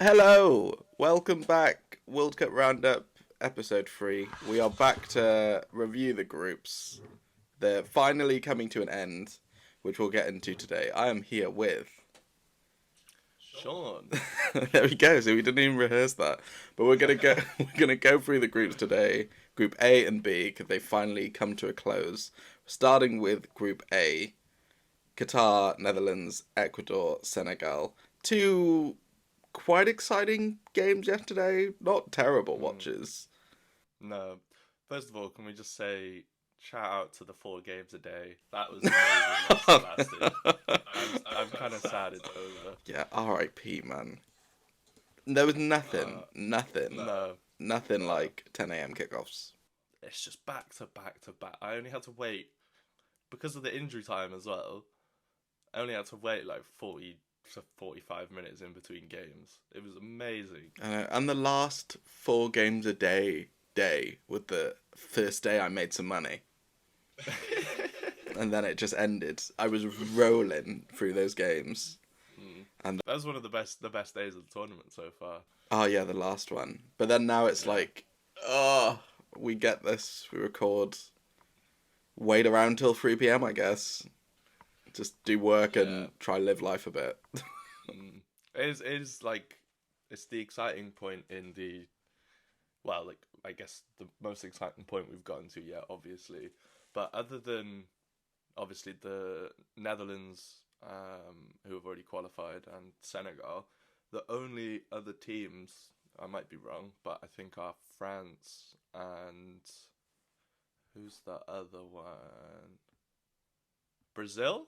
Hello, welcome back. World Cup Roundup, episode 3. We are back to review the groups. They're finally coming to an end, which we'll get into today. I am here with Sean. there we go. So we didn't even rehearse that, but we're gonna go through the groups today. Group A and B, because they finally come to a close. Starting with Group A, Qatar, Netherlands, Ecuador, Senegal. Two quite exciting games yesterday. Not terrible watches. No. First of all, can we just say shout out to the 4 games a day? That was amazing. That's lasted. I'm kind of sad it's over. Yeah, R.I.P. man. There was nothing No. like 10 a.m. kickoffs. It's just back to back to back. I only had to wait because of the injury time as well. I only had to wait like 40 to 45 minutes in between games. It was amazing. And the last 4 games a day with the first day I made some money. And then it just ended. I was rolling through those games. And that was one of the best days of the tournament so far. Oh yeah, the last one. But then now it's like, we get this, we record, wait around till 3 p.m. I guess. Just do work and try live life a bit. It is like, it's the exciting point in the, well, like, I guess the most exciting point we've gotten to yet, obviously. But other than, obviously, the Netherlands, who have already qualified, and Senegal, the only other teams, I might be wrong, but I think are France and, who's the other one? Brazil?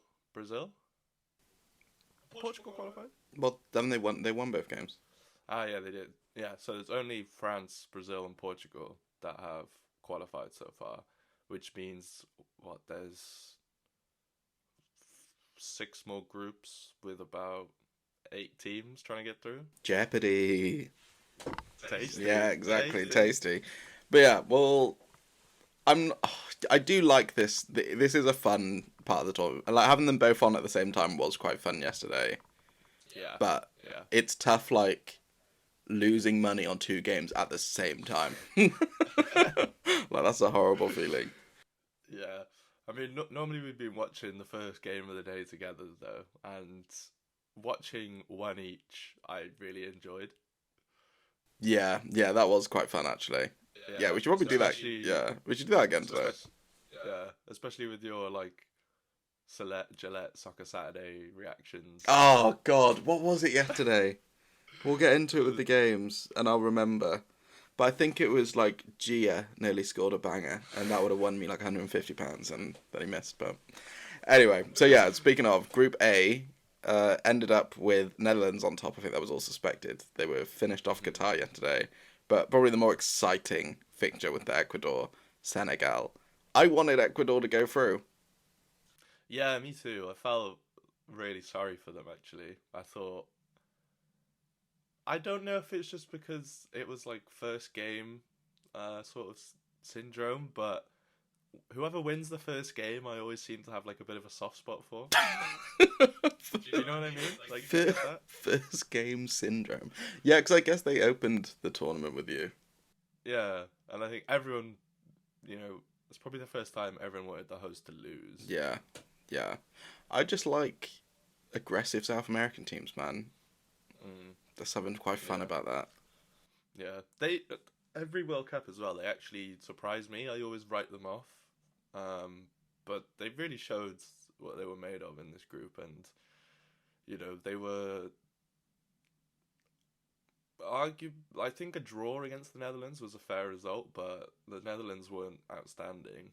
Portugal qualified? Well, then they won both games. Ah, yeah, they did. Yeah, so there's only France, Brazil, and Portugal that have qualified so far, which means, there's 6 more groups with about 8 teams trying to get through. Jeopardy! Tasty. Yeah, exactly, tasty. But yeah, well, I do like this. This is a fun part of the tournament. Like, having them both on at the same time was quite fun yesterday. Yeah. But it's tough, like, losing money on 2 games at the same time. Like, that's a horrible feeling. Yeah. I mean, normally we've been watching the first game of the day together, though, and watching one each, I really enjoyed. Yeah, that was quite fun, actually. Yeah, we should probably do that. Yeah, we should do that again today. Yeah, especially with your, like, Gillette Soccer Saturday reactions. Oh, God, what was it yesterday? We'll get into it with the games, and I'll remember. But I think it was, like, Gia nearly scored a banger, and that would have won me, like, £150, and then he missed. But anyway, so yeah, speaking of, Group A ended up with Netherlands on top. I think that was all suspected. They were finished off Qatar yesterday. But probably the more exciting fixture with the Ecuador, Senegal. I wanted Ecuador to go through. Yeah, me too. I felt really sorry for them, actually. I don't know if it's just because it was like first game sort of syndrome, but whoever wins the first game, I always seem to have like a bit of a soft spot for. Do you know what I mean? Like, first game syndrome. Yeah, because I guess they opened the tournament with you. Yeah, and I think everyone, it's probably the first time everyone wanted the host to lose. Yeah. I just like aggressive South American teams, man. There's something quite fun about that. Yeah, every World Cup as well, they actually surprise me. I always write them off, but they really showed what they were made of in this group, and they were. I think a draw against the Netherlands was a fair result, but the Netherlands weren't outstanding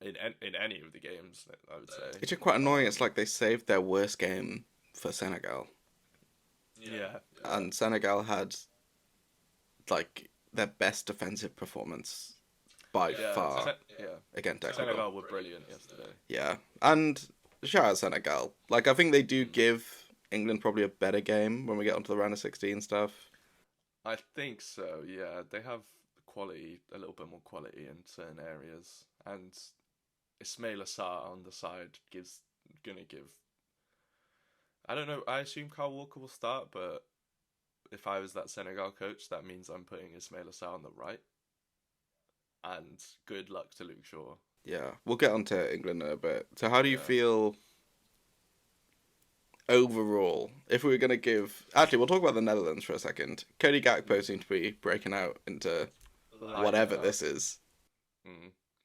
in any of the games, I would say. It's just quite annoying. It's like they saved their worst game for Senegal. Yeah. And Senegal had, like, their best defensive performance by far against Ecuador. Senegal were brilliant yesterday. Yeah, and shout out Senegal. Like, I think they do give England probably a better game when we get onto the round of 16 stuff. I think so, yeah. They have quality, a little bit more quality in certain areas. And Ismail Assar on the side gonna give... I don't know, I assume Kyle Walker will start, but if I was that Senegal coach, that means I'm putting Ismaila Sarr on the right. And good luck to Luke Shaw. Yeah, we'll get on to England in a bit. So how do you Yeah. feel overall? If we were going to give... Actually, we'll talk about the Netherlands for a second. Cody Gakpo seems to be breaking out into whatever this is.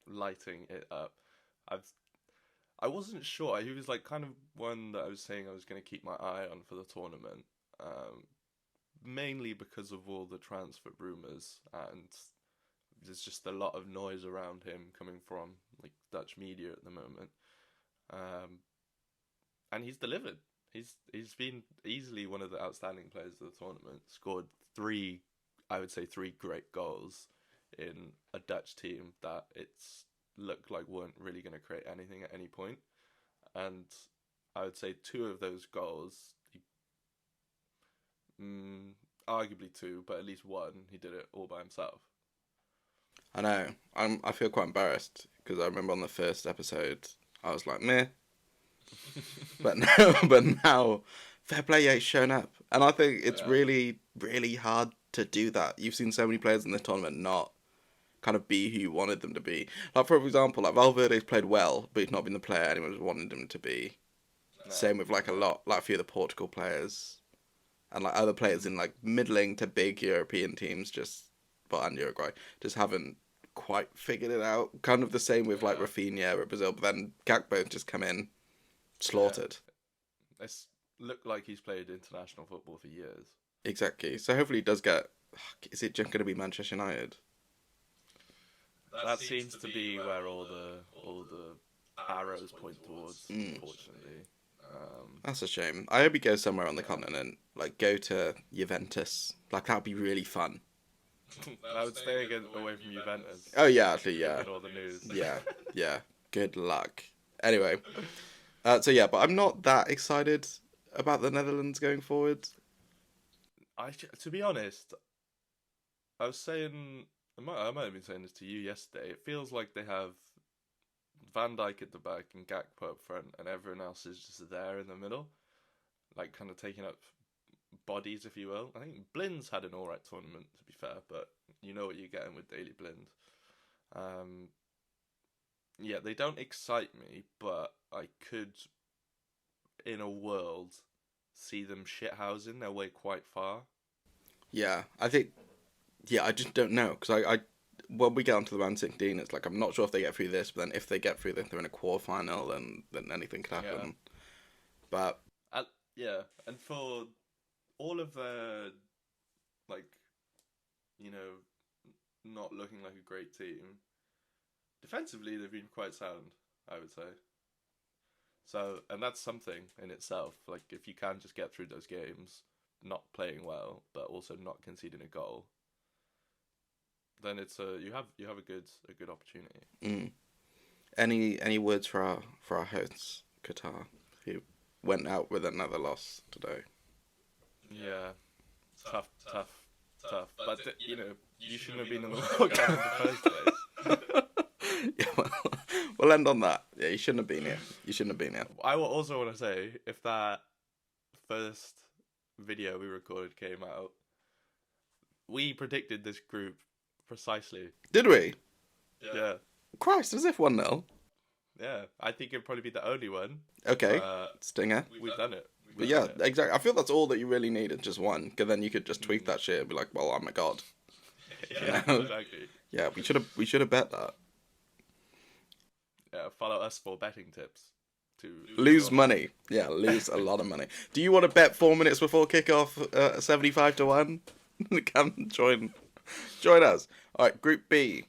Lighting it up. I wasn't sure. He was like kind of one that I was saying I was going to keep my eye on for the tournament. Mainly because of all the transfer rumours, and there's just a lot of noise around him coming from like Dutch media at the moment. And he's delivered. He's been easily one of the outstanding players of the tournament. Scored three great goals in a Dutch team that it's looked like weren't really going to create anything at any point. And I would say two of those goals, arguably two, but at least one, he did it all by himself. I know. I feel quite embarrassed because I remember on the first episode I was like, meh. but now, fair play, yeah, he's shown up, and I think it's really, really hard to do that. You've seen so many players in this tournament not kind of be who you wanted them to be. Like for example, like Valverde's played well, but he's not been the player anyone wanted him to be. No. Same with like a few of the Portugal players, and like other players in like middling to big European teams, and Uruguay just haven't quite figured it out. Kind of the same with like Rafinha at Brazil, but then Gakpo just come in. Slaughtered. Yeah. It's looked like he's played international football for years. Exactly. So hopefully he does get... Is it just going to be Manchester United? That seems to be where all the arrows point towards, unfortunately. That's a shame. I hope he goes somewhere on the continent. Like, go to Juventus. Like, that would be really fun. I would stay away from Juventus. Oh, yeah, actually, yeah. All the news. Yeah. Good luck. Anyway... but I'm not that excited about the Netherlands going forward. To be honest, I was saying, I might have been saying this to you yesterday. It feels like they have Van Dijk at the back and Gakpo up front, and everyone else is just there in the middle, like kind of taking up bodies, if you will. I think Blind's had an alright tournament, to be fair, but you know what you're getting with Daley Blind. Yeah, they don't excite me, but I could, in a world, see them shithousing their way quite far. Yeah, I think... Yeah, I just don't know, because I when we get onto the round 16, it's like, I'm not sure if they get through this, but then if they get through this, they're in a quarterfinal, and then anything could happen. Yeah. But... and for all of their, like, you know, not looking like a great team... Defensively, they've been quite sound, I would say. So, and that's something in itself. Like, if you can just get through those games, not playing well, but also not conceding a goal, then it's you have a good opportunity. Any words for our hosts, Qatar, who went out with another loss today? Yeah, tough. But you know, you shouldn't have been in the World Cup in the first place. Yeah, we'll end on that. Yeah, you shouldn't have been here. I will also want to say, if that first video we recorded came out, we predicted this group precisely. Did we? Yeah. Christ, as if 1-0. Yeah, I think it'd probably be the only one. Okay, stinger. We've done it. Exactly. I feel that's all that you really needed, just one. Because then you could just tweet that shit and be like, well, I'm a god. Yeah, you know? Exactly. Yeah, we should have bet that. Yeah, follow us for betting tips. To lose money. Yeah, lose a lot of money. Do you want to bet 4 minutes before kickoff 75-1? Come join us. All right, Group B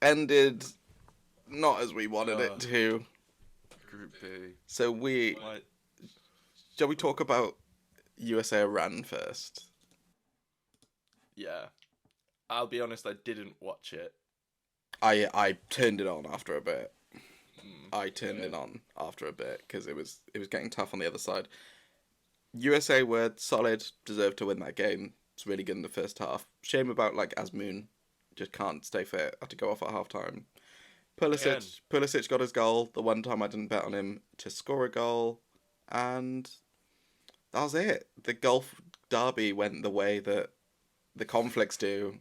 ended not as we wanted it to. Group B. So shall we talk about USA Iran first? Yeah, I'll be honest, I didn't watch it. I turned it on after a bit. Because it was getting tough on the other side. USA were solid, deserved to win that game. It's really good in the first half. Shame about like Azmoun, just can't stay fit. Had to go off at half time. Pulisic got his goal. The one time I didn't bet on him to score a goal, and that was it. The derby went the way that the conflicts do,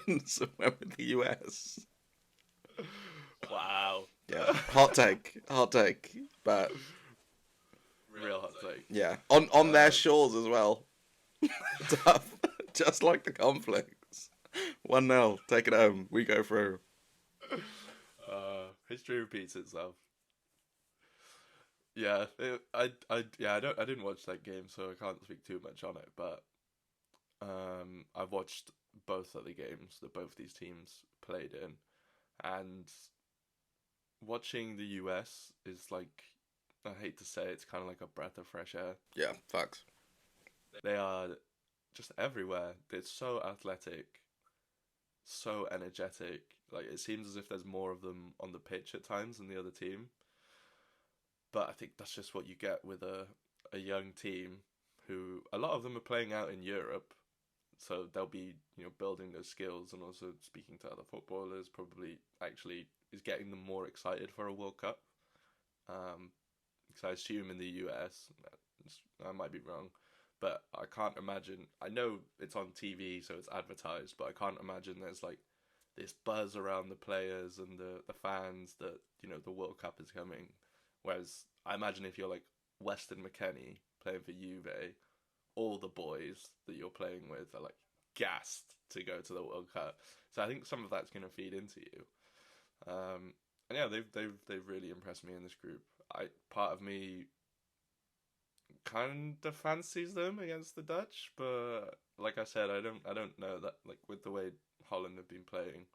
and so went with the US. Wow. Yeah, hot take, but Real hot take. yeah, on their shores as well. Tough, just like the conflicts. 1-0, take it home. We go through. History repeats itself. Yeah, I didn't watch that game, so I can't speak too much on it. But I've watched both of the games that both these teams played in, and watching the US is like, I hate to say it, it's kind of like a breath of fresh air. Yeah, facts. They are just everywhere. They're so athletic, so energetic. Like, it seems as if there's more of them on the pitch at times than the other team. But I think that's just what you get with a young team who, a lot of them are playing out in Europe. So they'll be, building those skills, and also speaking to other footballers, probably actually is getting them more excited for a World Cup. Because I assume in the US, I might be wrong, but I can't imagine. I know it's on TV, so it's advertised, but I can't imagine there's like this buzz around the players and the fans that the World Cup is coming. Whereas I imagine if you're like Weston McKennie playing for Juve, all the boys that you're playing with are like gassed to go to the World Cup. So I think some of that's going to feed into you. And yeah, they've really impressed me in this group. Part of me kind of fancies them against the Dutch, but like I said, I don't know that, like, with the way Holland have been playing,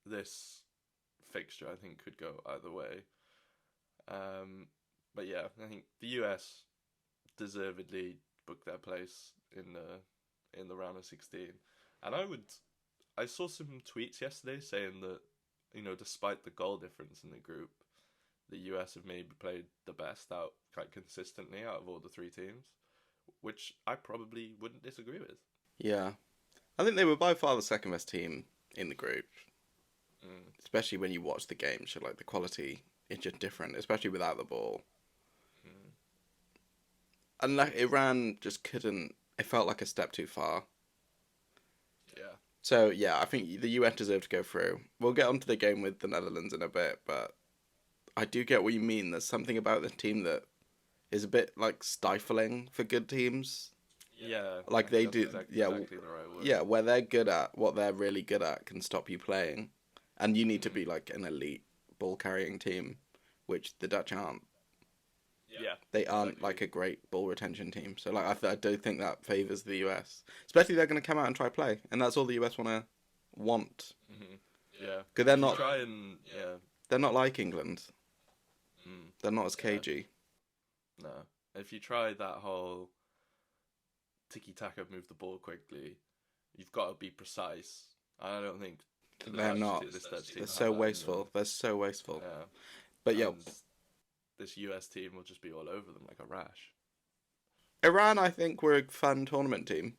this fixture I think could go either way. But yeah, I think the US deservedly booked their place in the round of 16, and I saw some tweets yesterday saying that despite the goal difference in the group, the US have maybe played the best out quite consistently out of all the three teams, which I probably wouldn't disagree with. Yeah, I think they were by far the second best team in the group. Especially when you watch the game, so like the quality is just different, especially without the ball. And like Iran just couldn't. It felt like a step too far. Yeah. So yeah, I think the US deserve to go through. We'll get onto the game with the Netherlands in a bit, but I do get what you mean. There's something about this team that is a bit like stifling for good teams. Yeah. Like they do. Exactly the right word. Yeah, where they're good at what they're really good at can stop you playing, and you need to be like an elite ball carrying team, which the Dutch aren't. Yeah. They aren't like a great ball retention team. So like I do think that favours the US. Especially they're going to come out and try play, and that's all the US want. Yeah. Because they're not. Yeah. They're not like England. They're not as cagey. No. If you try that whole tiki-taka, move the ball quickly, you've got to be precise. I don't think They're not. They're so wasteful. They're so wasteful. Yeah. But yeah, this US team will just be all over them like a rash. Iran, I think, were a fun tournament team.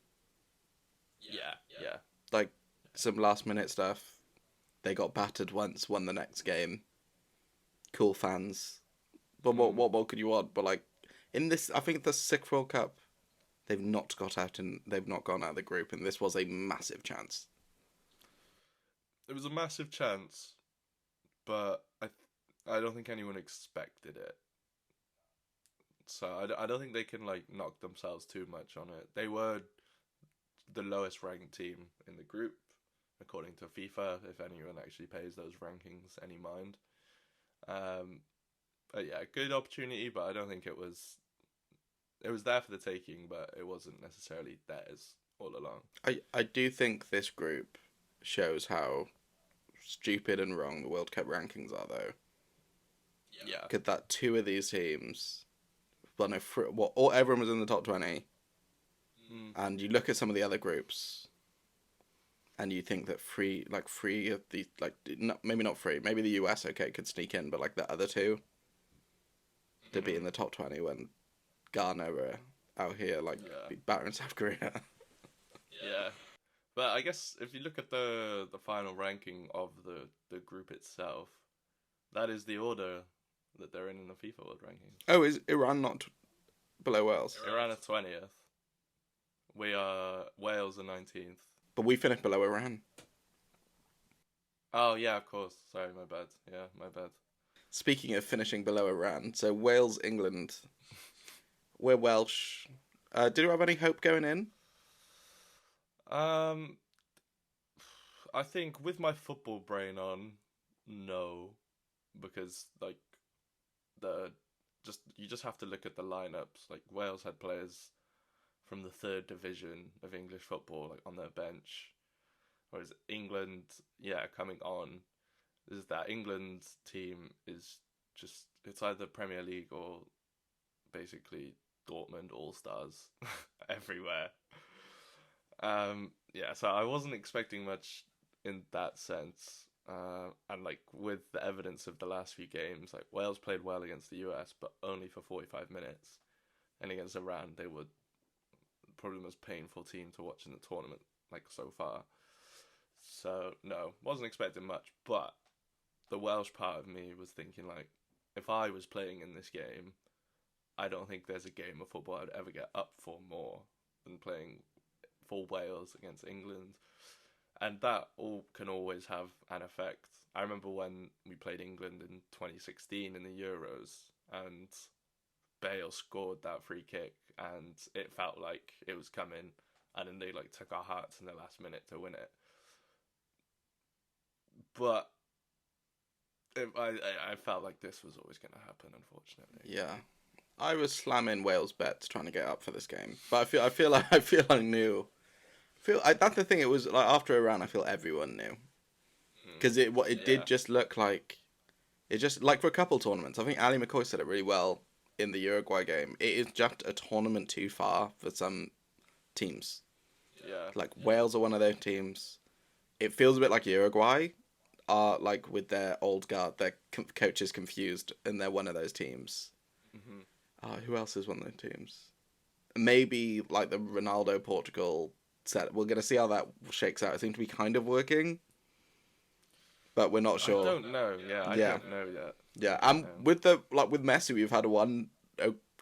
Yeah. Like some last minute stuff. They got battered once, won the next game. Cool fans. But what more could you want? But like in this, I think the sixth World Cup, they've not gone out of the group, and this was a massive chance. It was a massive chance, but I don't think anyone expected it. So I don't think they can like knock themselves too much on it. They were the lowest ranked team in the group, according to FIFA, if anyone actually pays those rankings any mind. But yeah, good opportunity, but I don't think it was there for the taking, but it wasn't necessarily theirs all along. I do think this group shows how stupid and wrong the World Cup rankings are, though. Yeah. Because that two of these teams, everyone was in the top 20, and you look at some of the other groups, and you think that three of the maybe not three, maybe the US could sneak in, but like the other two, to be in the top 20 when Ghana were out here battering South Korea. Yeah. But I guess if you look at the final ranking of the group itself, that is the order that they're in the FIFA World Rankings. Oh, is Iran not below Wales? Iran are 20th. We are Wales are 19th. But we finished below Iran. Oh yeah, of course. Sorry, my bad. Yeah, my bad. Speaking of finishing below Iran, so Wales, England, we're Welsh. Did you have any hope going in? Um, I think with my football brain on, no, because like the you just have to look at the lineups. Like Wales had players from the third division of English football like on their bench, whereas England, yeah, coming on is that England's team is just it's either Premier League or basically Dortmund All Stars everywhere. Yeah, so I wasn't expecting much in that sense. And like with the evidence of the last few games, like Wales played well against the US, but only for 45 minutes, and against Iran, they were probably the most painful team to watch in the tournament, like so far. So no, wasn't expecting much, but the Welsh part of me was thinking like, if I was playing in this game, I don't think there's a game of football I'd ever get up for more than playing for Wales against England. And that all can always have an effect. I remember when we played England in 2016 in the Euros, and Bale scored that free kick, and it felt like it was coming, and then they like took our hearts in the last minute to win it. But I felt like this was always going to happen, unfortunately. Yeah, I was slamming Wales bets trying to get up for this game, but I knew. That's the thing. It was like after Iran, I feel everyone knew because it did just look like it just like for a couple tournaments. I think Ali McCoy said it really well in the Uruguay game. It is just a tournament too far for some teams. Yeah, Like Wales are one of those teams. It feels a bit like Uruguay are like with their old guard, their coaches confused, and they're one of those teams. Who else is one of those teams? Maybe like the Ronaldo Portugal set. We're gonna see how that shakes out. It seems to be kind of working, but we're not sure. I don't know. Yeah, I don't know yet. Yeah, and with with Messi, we've had one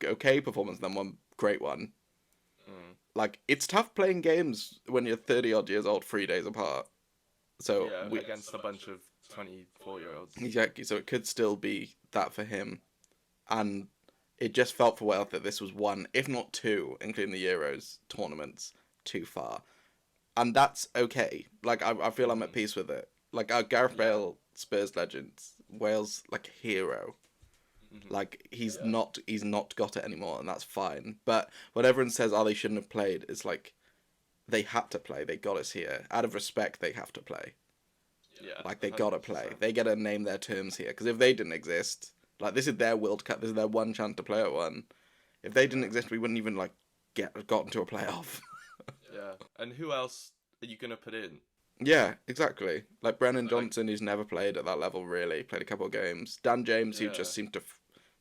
okay performance, then one great one. Like it's tough playing games when you're 30 odd years old, 3 days apart. So yeah, against a bunch of 24-year-olds. Exactly. So it could still be that for him, and it just felt for Wales that this was one, if not two, including the Euros tournaments, too far, and that's okay. Like I feel I'm at peace with it. Like Gareth Bale, Spurs legend, Wales like hero. Like he's not got it anymore, and that's fine. But when everyone says, "Oh, they shouldn't have played," it's like they had to play. They got us here. Out of respect, they have to play. Yeah, like they gotta play. They gotta name their terms here. Because if they didn't exist, like this is their World Cup. This is their one chance to play at one. If they didn't exist, we wouldn't even like gotten to a playoff. Yeah, and who else are you gonna put in? Yeah, exactly. Like Brennan Johnson, who's never played at that level really, played a couple of games. Dan James, who just seemed to,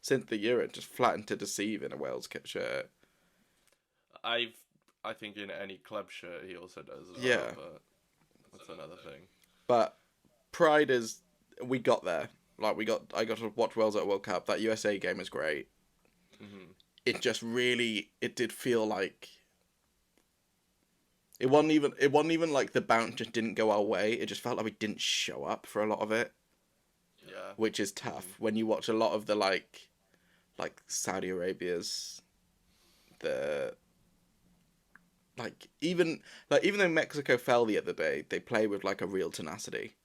since the Euro, just flattened to deceive in a Wales kit shirt. I think in any club shirt he also does as Yeah. well, but that's another thing. But pride is we got there. Like I got to watch Wales at World Cup. That USA game is great. It just really it did feel like it wasn't even like the bounce just didn't go our way. It just felt like we didn't show up for a lot of it. Yeah. Which is tough when you watch a lot of the like Saudi Arabia's the even though Mexico fell the other day, they play with like a real tenacity.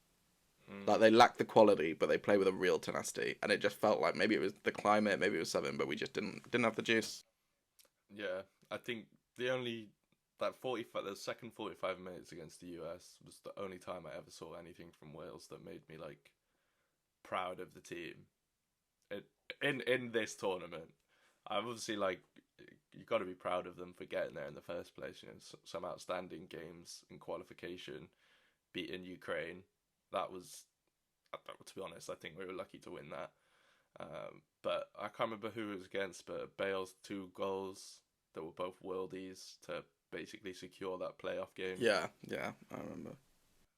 Like they lack the quality, but they play with a real tenacity, and it just felt like maybe it was the climate, maybe it was something, but we just didn't have the juice. Yeah, I think the second 45 minutes against the US was the only time I ever saw anything from Wales that made me like proud of the team. In this tournament, I'm obviously like you got to be proud of them for getting there in the first place. You know, some outstanding games in qualification, beating Ukraine. That was, to be honest, I think we were lucky to win that. But I can't remember who it was against, but Bale's 2 goals that were both worldies to basically secure that playoff game. Yeah, I remember.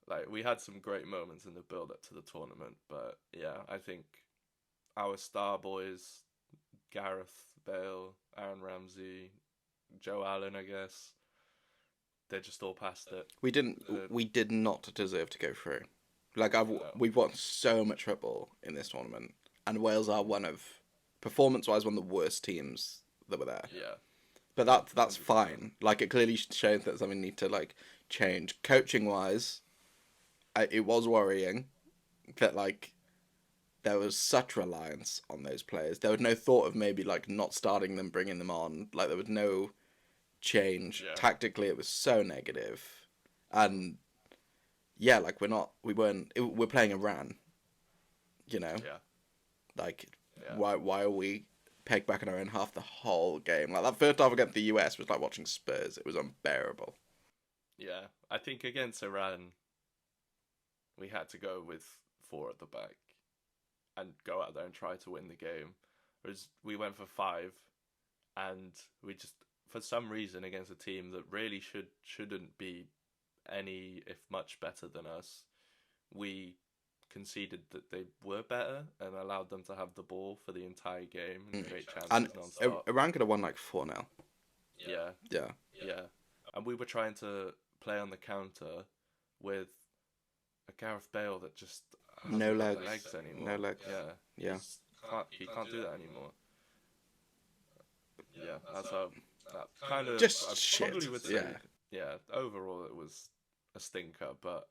Like, we had some great moments in the build-up to the tournament, but yeah, I think our star boys, Gareth Bale, Aaron Ramsey, Joe Allen, I guess, they're just all past it. We did not deserve to go through. Like we've watched so much football in this tournament, and Wales are performance-wise, one of the worst teams that were there. Yeah. But that's fine. Like, it clearly shows that something need to like change. Coaching-wise, it was worrying that like there was such reliance on those players. There was no thought of maybe like not starting them, bringing them on. Like, there was no change. Yeah. Tactically, it was so negative, and yeah, like we're playing Iran. You know. Yeah. Like, Yeah. why are we pegged back in our own half the whole game? Like, that first half against the US was like watching Spurs. It was unbearable. Yeah, I think against Iran, we had to go with 4 at the back and go out there and try to win the game. Whereas we went for 5, and we just, for some reason, against a team that really shouldn't be any, if much, better than us, we conceded that they were better and allowed them to have the ball for the entire game and create chances And non-stop. Iran could have won like 4-0. Yeah. Yeah. And we were trying to play on the counter with a Gareth Bale that just No hasn't got legs. anymore. No legs. Yeah. He can't do that anymore. Yeah, that's that kind of Just I shit. probably would say, yeah. Overall, it was a stinker, but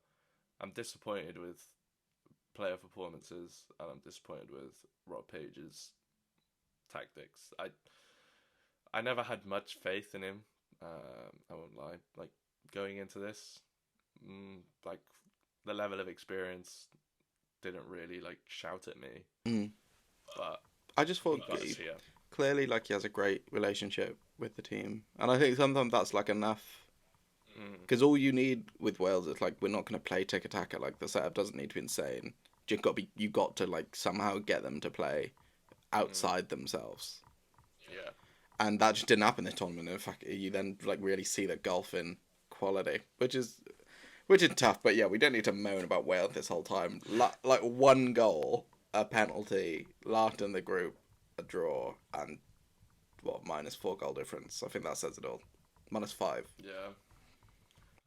I'm disappointed with player performances, and I'm disappointed with Rob Page's tactics. I never had much faith in him. I won't lie. Like, going into this, like, the level of experience didn't really like shout at me. But I just thought clearly like he has a great relationship with the team, and I think sometimes that's like enough. Because all you need with Wales is like, we're not going to play tiki-taka. Like, the setup doesn't need to be insane. You got to like somehow get them to play outside themselves. Yeah. And that just didn't happen this tournament. In fact, you then like really see the golf in quality, which is tough. But yeah, we don't need to moan about Wales this whole time. Like, 1 goal, a penalty, last in the group, a draw, and -4 goal difference. I think that says it all. -5. Yeah.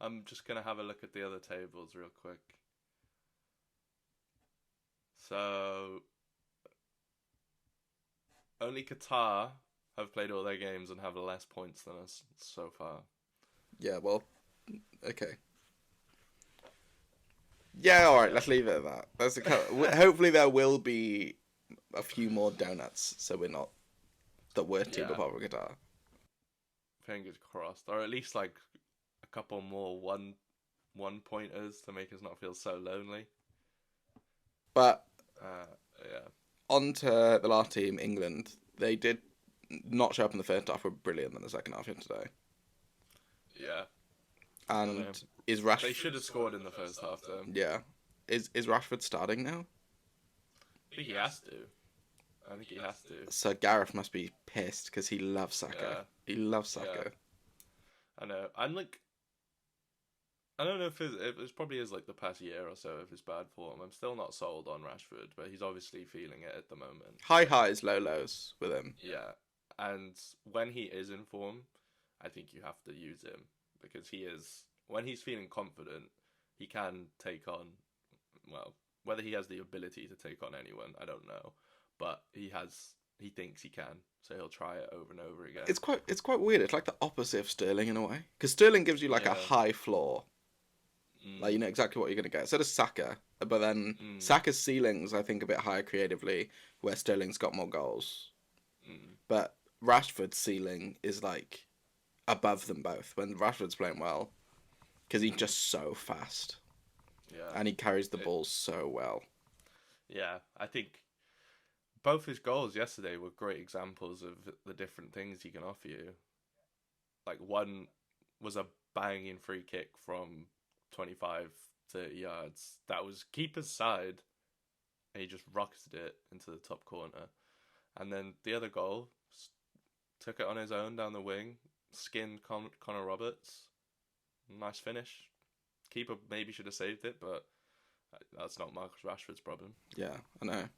I'm just gonna have a look at the other tables real quick. So only Qatar have played all their games and have less points than us so far. Yeah, well, okay. Yeah, all right. Let's leave it at that. That's hopefully there will be a few more donuts, so we're not the worst team apart from Qatar. Fingers crossed, or at least like a couple more one pointers to make us not feel so lonely. But yeah. On to the last team, England. They did not show up in the first half. Were brilliant in the second half yesterday. Yeah. And is Rashford? They should have scored in the first half, though. Yeah. Is Rashford starting now? I think he has to. So Gareth must be pissed because he loves Saka. Yeah. He loves Saka. Yeah. I know. I'm like, I don't know if it probably is like the past year or so of his bad form. I'm still not sold on Rashford, but he's obviously feeling it at the moment. High highs, low lows with him. Yeah. And when he is in form, I think you have to use him because when he's feeling confident, he can take on, well, whether he has the ability to take on anyone, I don't know. But he thinks he can, so he'll try it over and over again. It's quite weird. It's like the opposite of Sterling in a way, because Sterling gives you like a high floor, like you know exactly what you're gonna get. So does Saka, but then Saka's ceiling's I think a bit higher creatively, where Sterling's got more goals. But Rashford's ceiling is like above them both when Rashford's playing well, because he's just so fast. Yeah, and he carries the ball so well. Yeah, I think both his goals yesterday were great examples of the different things he can offer you. Like, one was a banging free kick from 25, 30 yards. That was keeper's side. And he just rocketed it into the top corner. And then the other goal, took it on his own down the wing, skinned Connor Roberts. Nice finish. Keeper maybe should have saved it, but that's not Marcus Rashford's problem. Yeah, I know.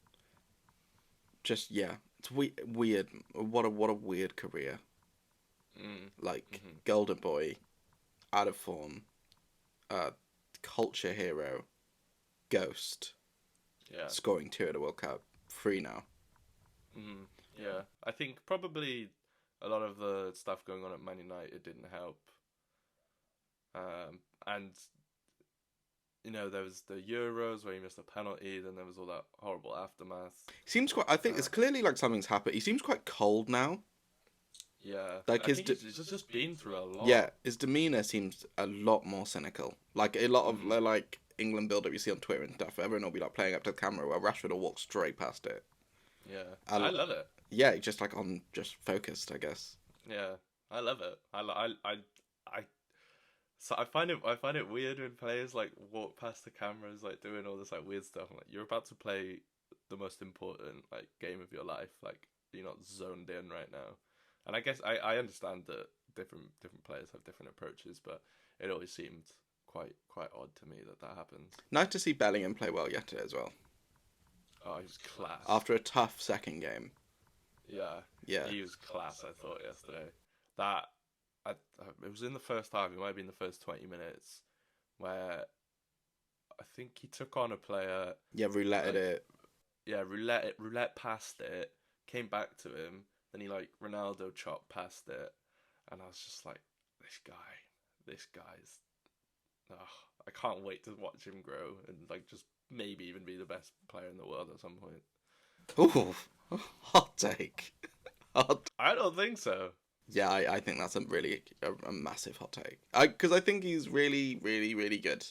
Just, yeah, it's weird. What a weird career. Golden boy, out of form, culture hero, Ghost, Yeah. scoring 2 at the World Cup, 3 now. Yeah. I think probably a lot of the stuff going on at Man United didn't help. And there was the Euros where he missed a penalty, then there was all that horrible aftermath. Seems quite. I think it's clearly like something's happened. He seems quite cold now. Yeah, Like I think he's just been through a lot. Yeah, his demeanor seems a lot more cynical. Like a lot of like England build-up you see on Twitter and stuff. Everyone will be like playing up to the camera, where Rashford will walk straight past it. Yeah, I love it. Yeah, just like just focused, I guess. Yeah, I love it. So I find it weird when players like walk past the cameras, like doing all this like weird stuff. I'm like, you're about to play the most important like game of your life. Like, you're not zoned in right now. And I guess I understand that different players have different approaches, but it always seemed quite odd to me that happens. Nice to see Bellingham play well yesterday as well. Oh, he was class. After a tough second game. Yeah, he was class. I thought yesterday it was in the first half. It might have been the first 20 minutes where I think he took on a player. Yeah, rouletted it. Yeah, roulette past it, came back to him. Then he like Ronaldo chopped past it, and I was just like, this guy's. I can't wait to watch him grow and like just maybe even be the best player in the world at some point. Ooh, hot take. I don't think so. Yeah, I think that's a massive hot take. Because I think he's really, really, really good.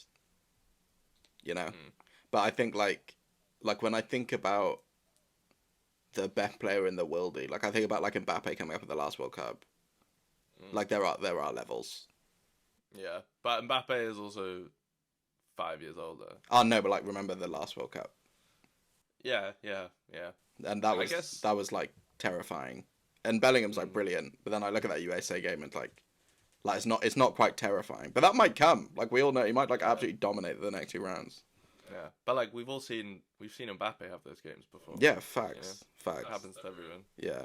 But I think like when I think about the best player in the world, like I think about like Mbappe coming up at the last World Cup. Like there are levels. Yeah, but Mbappe is also 5 years older. Oh no, but like remember the last World Cup. Yeah. And that was like terrifying. And Bellingham's like brilliant, but then I look at that USA game and like it's not quite terrifying. But that might come. Like we all know he might like absolutely dominate the next 2 rounds. Yeah, but like we've seen Mbappe have those games before. Yeah, facts. Facts. It happens to everyone. Yeah,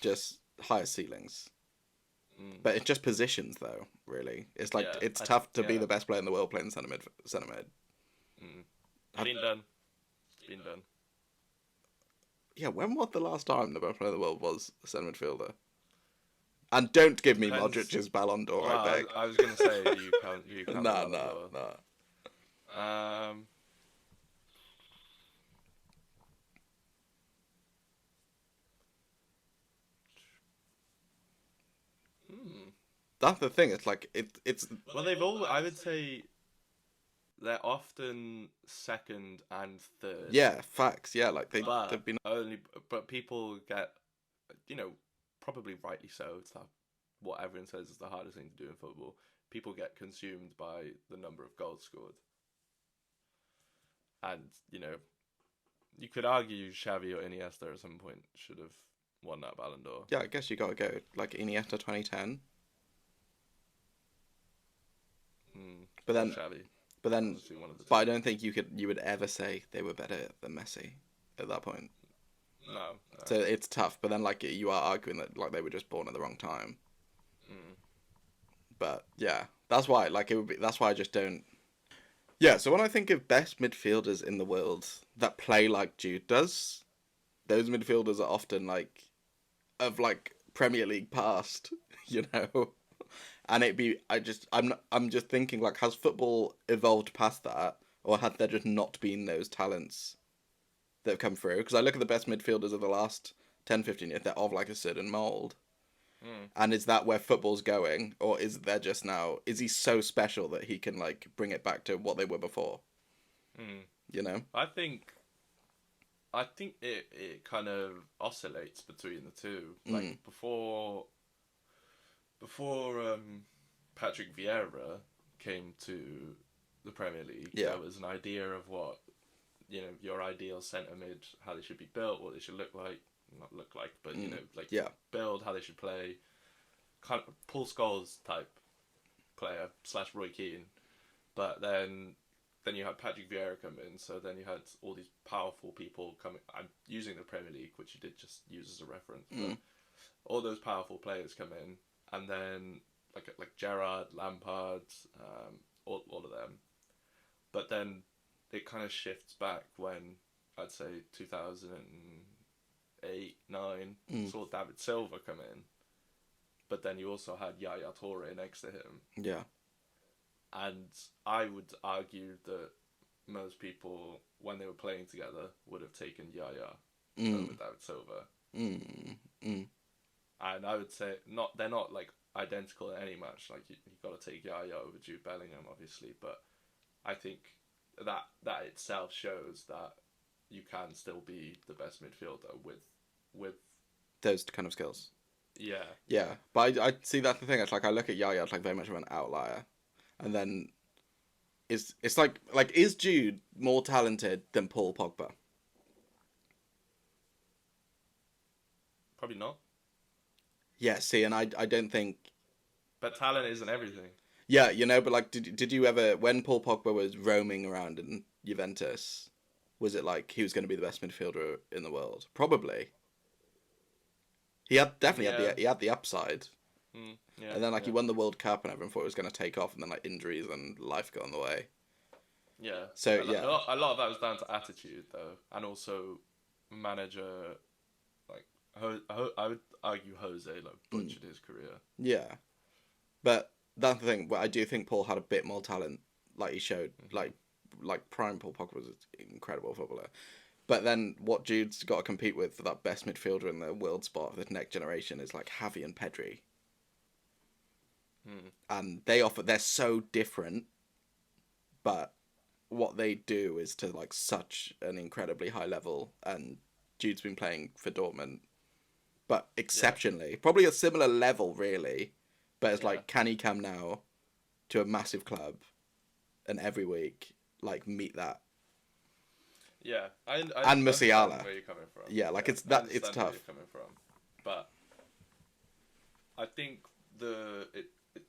just higher ceilings. But it's just positions though. Really, it's like it's tough to be the best player in the world playing centre mid. It's been done. It's been done. Yeah, when was the last time the best player in the world was a centre midfielder? And don't give me Modric's Ballon d'Or, I beg. I was gonna say you can't. No. That's the thing. It's like it's. Well, they've all. I would say they're often second and third. Yeah, facts. Yeah, like they've been But people get, probably rightly so. It's not what everyone says is the hardest thing to do in football. People get consumed by the number of goals scored, and you could argue Xavi or Iniesta at some point should have won that Ballon d'Or. Yeah, I guess you gotta go like Iniesta 2010. But I don't think you would ever say they were better than Messi at that point. No. So it's tough. But then like you are arguing that like they were just born at the wrong time. But yeah, that's why that's why I just don't. Yeah, so when I think of best midfielders in the world that play like Jude does, those midfielders are often like of like Premier League past, And I'm just thinking like, has football evolved past that, or had there just not been those talents that have come through? Because I look at the best midfielders of the last 10, 15 years, they're of like a certain mould. And is that where football's going, or is is he so special that he can like bring it back to what they were before? I think it kind of oscillates between the two. Like before Patrick Vieira came to the Premier League, there was an idea of what your ideal centre mid, how they should be built, what they should look like. Not look like, but build, how they should play. Kind of Paul Scholes type player / Roy Keane, but then you had Patrick Vieira come in, so then you had all these powerful people coming. I'm using the Premier League, which you did just use as a reference. But all those powerful players come in, and then like Gerrard, Lampard, all of them. But then it kind of shifts back when I'd say 2008, 9 saw David Silva come in. But then you also had Yaya Toure next to him. Yeah. And I would argue that most people, when they were playing together, would have taken Yaya over David Silva. And I would say they're not like identical in any match. Like you got to take Yaya over Jude Bellingham, obviously. But I think that itself shows that you can still be the best midfielder with those kind of skills. Yeah. Yeah, but I see that's the thing. It's like I look at Yaya as like very much of an outlier, and then it's like is Jude more talented than Paul Pogba? Probably not. Yeah, see, and I don't think. But talent isn't everything. Yeah, but like, did you ever, when Paul Pogba was roaming around in Juventus, was it like he was going to be the best midfielder in the world? Probably. He had the upside. Yeah, And then he won the World Cup and everyone thought it was going to take off, and then like injuries and life got in the way. Yeah. So a lot of that was down to attitude though, and also manager. Like I would argue Jose butchered his career. Yeah, but that's the thing. But I do think Paul had a bit more talent. Like he showed, like prime Paul Pogba was an incredible footballer. But then what Jude's got to compete with for that best midfielder in the world spot of the next generation is like Javi and Pedri. And they're so different, but what they do is to like such an incredibly high level. And Jude's been playing for Dortmund, but exceptionally, probably a similar level really. But it's like, can he come now to a massive club and every week like meet that? Yeah, I and Musiala. Where you're coming from? Yeah, like it's tough. Where you're coming from, but I think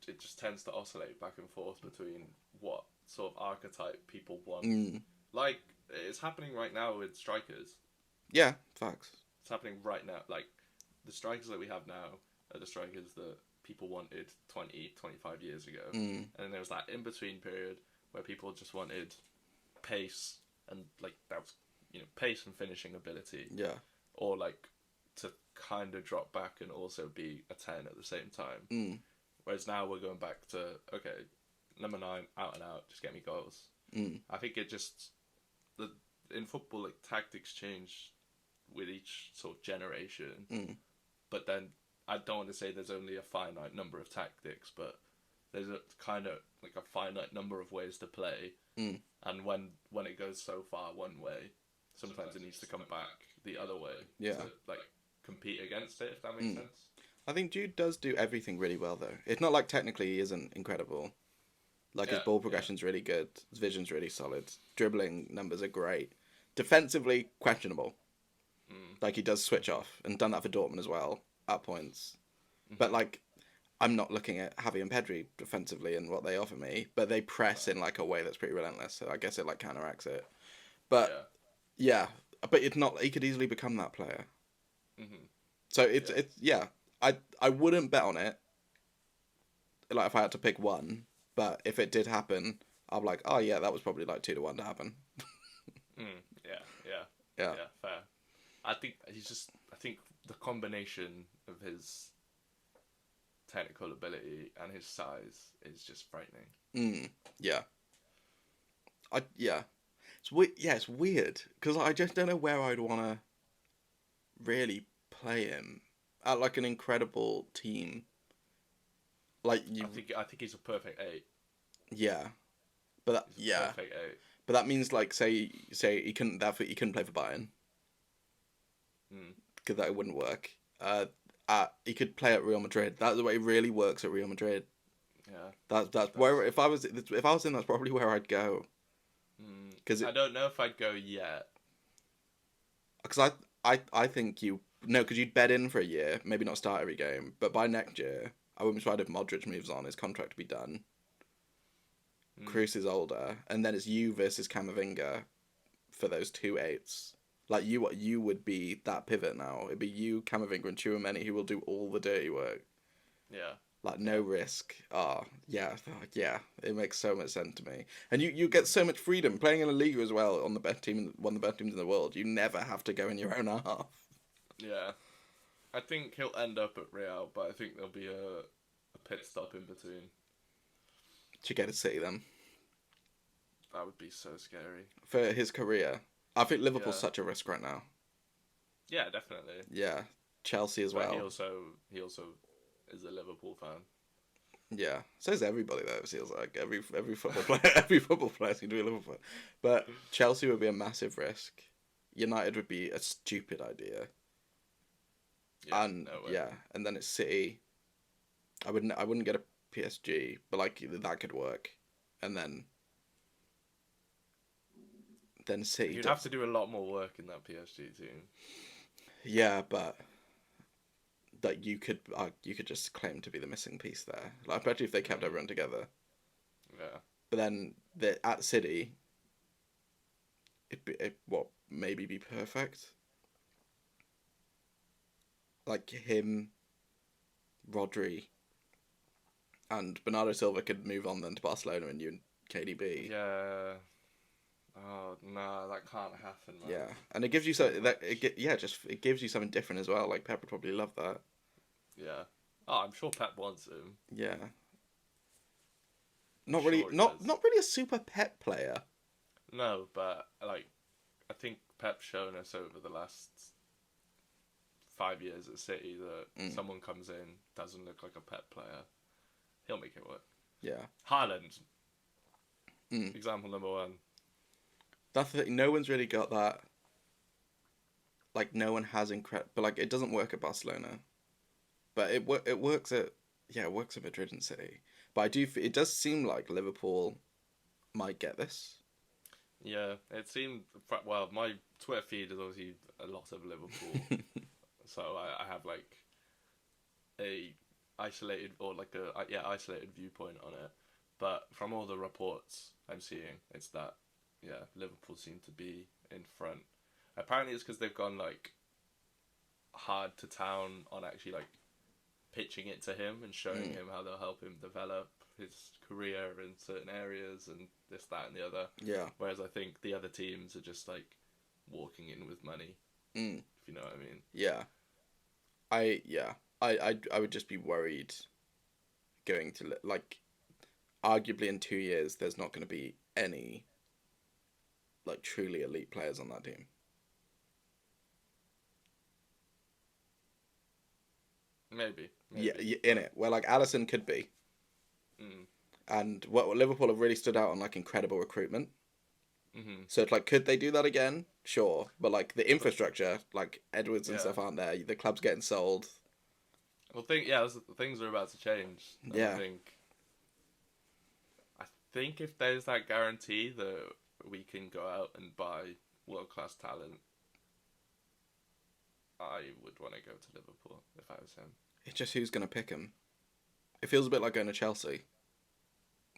it just tends to oscillate back and forth between what sort of archetype people want. Like it's happening right now with strikers. Yeah, facts. It's happening right now. Like the strikers that we have now are the strikers that people wanted 20, 25 years ago, and then there was that in between period where people just wanted pace. And like that was, pace and finishing ability. Yeah. Or like to kind of drop back and also be a 10 at the same time. Whereas now we're going back to number 9 out and out, just get me goals. I think it just in football like tactics change with each sort of generation. But then I don't want to say there's only a finite number of tactics, but there's a kind of like a finite number of ways to play. And when it goes so far one way, sometimes it needs to come back the other way. Yeah. To like compete against it, if that makes sense. I think Jude does do everything really well though. It's not like technically he isn't incredible. Like his ball progression's really good, his vision's really solid, dribbling numbers are great. Defensively questionable. Like he does switch off and done that for Dortmund as well at points. But like I'm not looking at Javi and Pedri defensively and what they offer me, but they press in like a way that's pretty relentless. So I guess it like counteracts it. But but it's not. He could easily become that player. So it's I wouldn't bet on it. Like if I had to pick one, but if it did happen, I'm like, oh yeah, that was probably like 2-1 to happen. Yeah, fair. I think the combination of his technical ability and his size is just frightening. Yeah. It's weird because I just don't know where I'd want to really play him at like an incredible team. Like I think he's a perfect 8. Yeah, but perfect 8. But that means like say he couldn't play for Bayern. Because that wouldn't work. He could play at Real Madrid. That's the way it really works at Real Madrid. Yeah. That's where if I was in, that's probably where I'd go. I don't know if I'd go yet. Because I think because you'd bed in for a year, maybe not start every game, but by next year, I wouldn't be surprised if Modric moves on, his contract to be done. Kroos is older, and then it's you versus Camavinga for those 2 8s. Like you would be that pivot now. It'd be you, Camavinga, and Tchouaméni who will do all the dirty work. Yeah. Like no risk. Yeah, it makes so much sense to me. And you get so much freedom playing in a league as well on the best team, one of the best teams in the world. You never have to go in your own half. Yeah. I think he'll end up at Real, but I think there'll be a pit stop in between. To get to City then. That would be so scary. For his career. I think Liverpool's Yeah. such a risk right now. Yeah, definitely. Yeah. Chelsea as But well. he also is a Liverpool fan. Yeah. So is everybody though, it feels like. Every football player every football player can do a Liverpool. But Chelsea would be a massive risk. United would be a stupid idea. Yeah, And no way. yeah, and then it's City. I wouldn't get a PSG, but like that could work. And then City. You'd have to do a lot more work in that PSG team. Yeah, but like you could just claim to be the missing piece there. Like especially if they kept everyone together. Yeah. But then at City, it maybe be perfect. Like him, Rodri, and Bernardo Silva could move on then to Barcelona and you and KDB. Yeah. Oh no, that can't happen, man. Yeah, and it gives you it gives you something different as well. Like Pep would probably love that. Yeah. Oh, I'm sure Pep wants him. Yeah. Sure he not does. really a super Pep player. No, but like, I think Pep's shown us over the last 5 years at City that someone comes in, doesn't look like a Pep player, he'll make it work. Yeah. Haaland. Example number one. That's the thing. No one's really got that. Like no one has but like it doesn't work at Barcelona, but it works at Madrid and City. But it does seem like Liverpool might get this. Yeah, it seemed well. My Twitter feed is obviously a lot of Liverpool, so I have like a isolated viewpoint on it. But from all the reports I'm seeing, it's that Liverpool seem to be in front. Apparently, it's because they've gone like hard to town on actually like pitching it to him and showing him how they'll help him develop his career in certain areas and this, that, and the other. Yeah. Whereas I think the other teams are just like walking in with money. If you know what I mean. Yeah. I would just be worried going to like arguably in 2 years there's not going to be any like truly elite players on that team. Maybe. Yeah, in it where like Alisson could be. And what Liverpool have really stood out on like incredible recruitment. So it's like, could they do that again? Sure, but like the infrastructure, like Edwards and stuff aren't there. The club's getting sold. Well, things are about to change. Yeah. I think if there's that guarantee that we can go out and buy world-class talent, I would want to go to Liverpool if I was him. It's just who's gonna pick him. It feels a bit like going to Chelsea.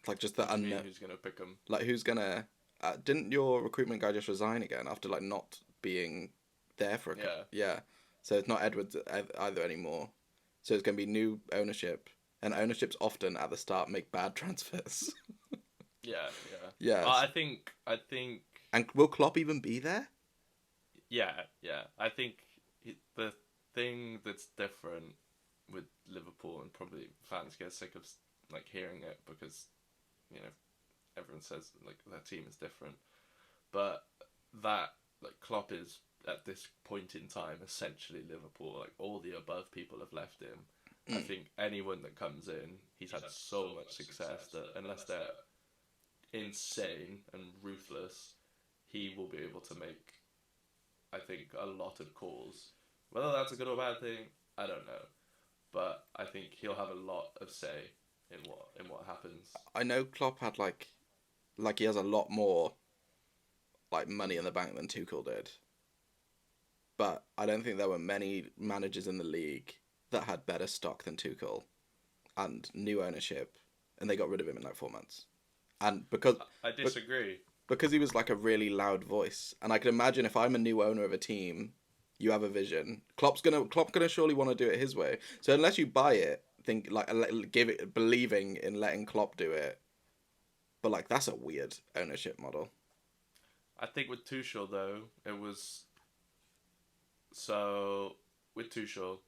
Like just the unknown. Who's gonna pick him? Like who's gonna? Didn't your recruitment guy just resign again after like not being there for a yeah? So it's not Edwards either anymore. So it's gonna be new ownership, and ownerships often at the start make bad transfers. Yeah. I think. And will Klopp even be there? Yeah. I think the thing that's different with Liverpool, and probably fans get sick of like hearing it because, you know, everyone says like their team is different, but that like Klopp is at this point in time essentially Liverpool. Like all the above people have left him. I think anyone that comes in, he's had so much success that unless they're insane and ruthless, he will be able to make, I think, a lot of calls. Whether that's a good or bad thing, I don't know, but I think he'll have a lot of say in what happens. I know Klopp had like he has a lot more like money in the bank than Tuchel did, but I don't think there were many managers in the league that had better stock than Tuchel and new ownership, and they got rid of him in like 4 months. And because I disagree. Because he was like a really loud voice, and I can imagine if I'm a new owner of a team, you have a vision. Klopp's gonna surely want to do it his way. So unless you buy it, think like believing in letting Klopp do it, but like that's a weird ownership model. I think with Tuchel though, it was so with Tuchel,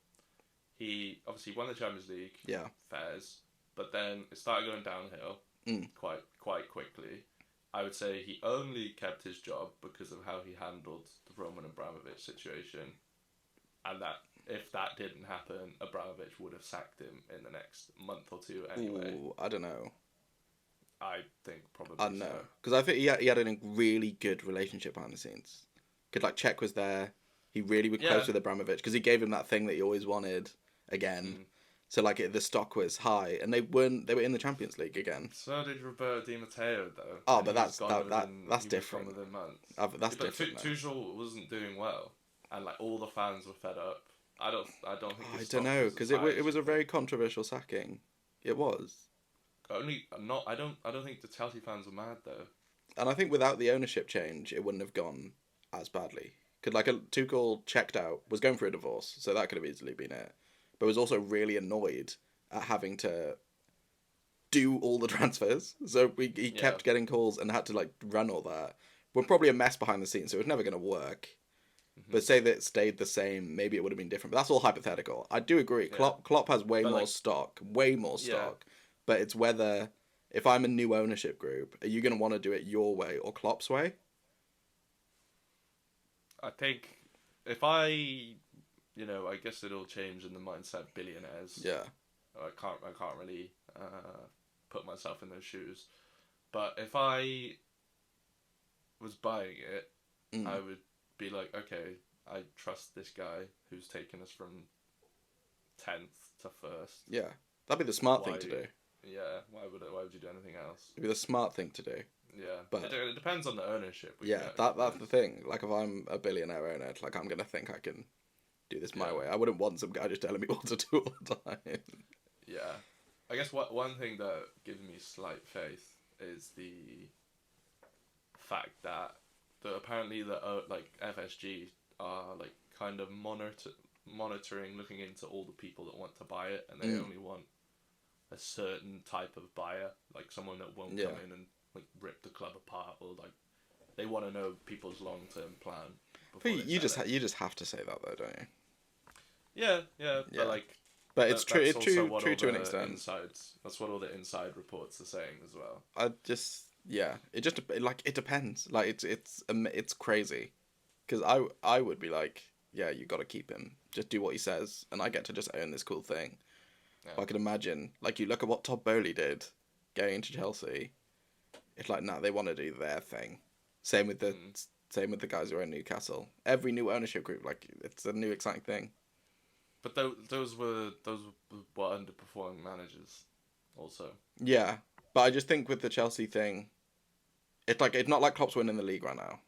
he obviously won the Champions League. Yeah. Fairs, but then it started going downhill quite quickly. I would say he only kept his job because of how he handled the Roman Abramovich situation, and that if that didn't happen, Abramovich would have sacked him in the next month or two anyway. Ooh, I don't know. I think probably. I don't know, because I think he had a really good relationship behind the scenes. Could like Czech was there. He really was close with Abramovich because he gave him that thing that he always wanted again. So like the stock was high, and they were in the Champions League again. So did Roberto Di Matteo though. Oh, but that's different. Within months. That's different. Tuchel wasn't doing well, and like all the fans were fed up. I don't think. I don't know, because it was a very controversial sacking. It was. I don't think the Chelsea fans were mad though. And I think without the ownership change, it wouldn't have gone as badly. Could like a Tuchel checked out, was going through a divorce, so that could have easily been it. But was also really annoyed at having to do all the transfers. So he kept getting calls and had to like run all that. We're probably a mess behind the scenes, so it was never going to work. Mm-hmm. But say that it stayed the same, maybe it would have been different. But that's all hypothetical. I do agree. Yeah. Klopp has way more stock. But it's whether, if I'm a new ownership group, are you going to want to do it your way or Klopp's way? I think if I guess it'll change in the mindset of billionaires. Yeah. I can't really put myself in those shoes. But if I was buying it, I would be like, okay, I trust this guy who's taken us from 10th to 1st. Yeah. That'd be the smart thing to do. Yeah, why would you do anything else? It'd be the smart thing to do. Yeah, but it depends on the ownership. That's the thing. Like, if I'm a billionaire owner, like, I'm going to think I can do this my way. I wouldn't want some guy just telling me what to do all the time. Yeah. I guess one thing that gives me slight faith is the fact that apparently the FSG are like kind of monitoring, looking into all the people that want to buy it, and they only want a certain type of buyer, like someone that won't come in and like rip the club apart, or like they want to know people's long-term plan. But you just have to say that though, don't you? Yeah. But it's true to an extent. That's what all the inside reports are saying as well. It depends. Like it's crazy, because I would be like, yeah, you got to keep him. Just do what he says, and I get to just own this cool thing. Yeah. But I can imagine, like, you look at what Todd Bowley did, going into Chelsea. It's like, they want to do their thing. Same with the guys who own Newcastle. Every new ownership group, like, it's a new exciting thing. But those were underperforming managers, also. Yeah, but I just think with the Chelsea thing, it's not like Klopp's winning the league right now,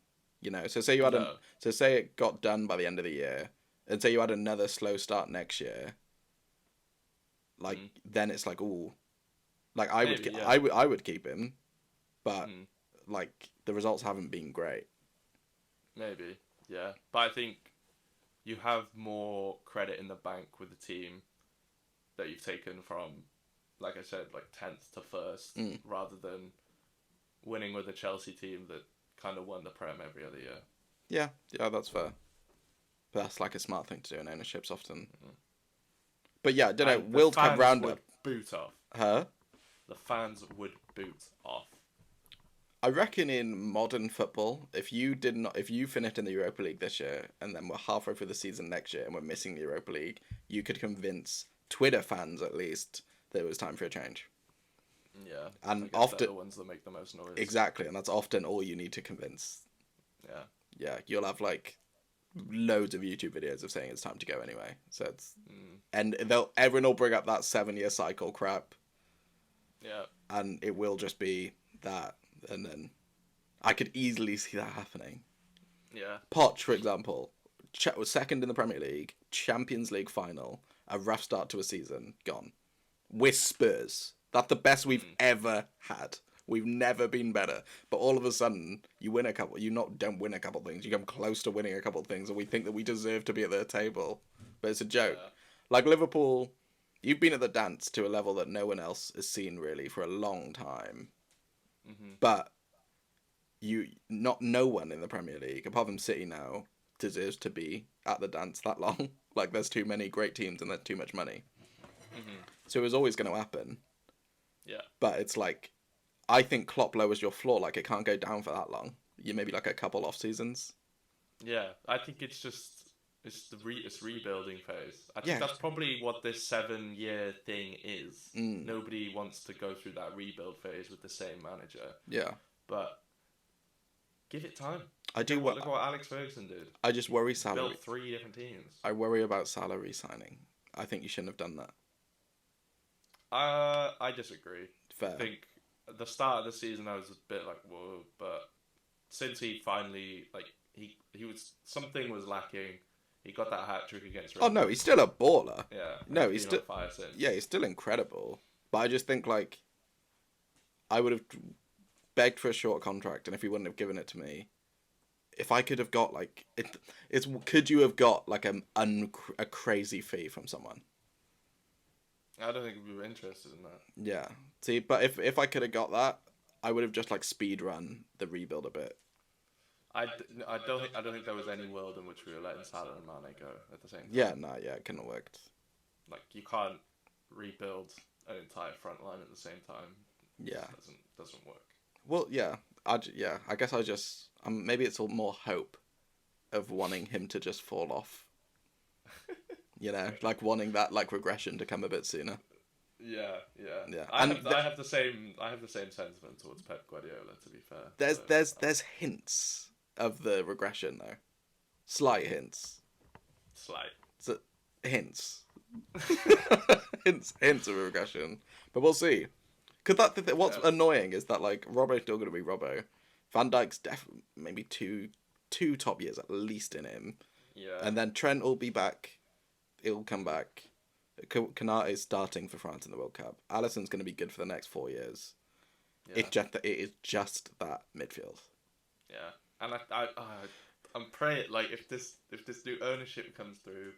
you know. So say you had say it got done by the end of the year, and say you had another slow start next year. Like then it's like, ooh, like I would keep him, but like the results haven't been great. Maybe, yeah, but I think you have more credit in the bank with the team that you've taken from, like I said, like 10th to 1st, rather than winning with a Chelsea team that kind of won the Prem every other year. Yeah, that's fair. But that's like a smart thing to do in ownerships often. But yeah, I don't know. World Cup roundup. Boot off. Huh? The fans would boot off. I reckon in modern football, if you finished in the Europa League this year and then we're halfway through the season next year and we're missing the Europa League, you could convince Twitter fans at least that it was time for a change. Yeah, and often they're the ones that make the most noise. Exactly, and that's often all you need to convince. Yeah, you'll have like loads of YouTube videos of saying it's time to go anyway. So it's and everyone will bring up that 7-year cycle crap. Yeah, and it will just be that. And then I could easily see that happening. Yeah. Poch, for example, was second in the Premier League, Champions League final, a rough start to a season, gone. We're Spurs. That's the best we've ever had. We've never been better. But all of a sudden, you win a couple. Don't win a couple things. You come close to winning a couple things, and we think that we deserve to be at their table. But it's a joke. Yeah. Like Liverpool, you've been at the dance to a level that no one else has seen really for a long time. Mm-hmm. But no one in the Premier League, apart from City now, deserves to be at the dance that long. Like, there's too many great teams and there's too much money. Mm-hmm. So it was always going to happen. Yeah. But it's like, I think Klopp lowers your floor. Like, it can't go down for that long. You maybe like a couple off seasons. Yeah, I think it's rebuilding phase. I think Yeah. that's probably what this 7-year thing is. Mm. Nobody wants to go through that rebuild phase with the same manager. Yeah. But give it time. I do. Look what Alex Ferguson did. I just worry salary. Built 3 different teams. I worry about salary signing. I think you shouldn't have done that. I disagree. Fair. I think at the start of the season I was a bit like, whoa, but since he finally he was something was lacking. He got that hat trick against Real. Oh no, he's still a baller. Yeah. No, he's still on fire since. Yeah, he's still incredible. But I just think like I would have begged for a short contract, and if he wouldn't have given it to me, if I could have got like could you have got like a crazy fee from someone? I don't think we were interested in that. Yeah. See, but if I could have got that, I would have just like speed run the rebuild a bit. I don't think there was any world in which we were letting Salah and Mane go at the same time. Yeah, no, yeah, it couldn't have worked. Like, you can't rebuild an entire front line at the same time. Yeah. It doesn't work. Well, yeah, I guess I just maybe it's all more hope of wanting him to just fall off. You know, like wanting that like regression to come a bit sooner. Yeah. I have the same sentiment towards Pep Guardiola. To be fair, there's hints of the regression though, slight hints. Hints, hints of regression, but we'll see. Because what's annoying is that like Robbo's still going to be Robbo. Van Dijk's definitely maybe two top years at least in him. Yeah. And then Trent will be back. He'll come back. Kanate is starting for France in the World Cup. Alisson's going to be good for the next 4 years. Yeah. It is just that midfield. Yeah, and I'm praying like if this new ownership comes through,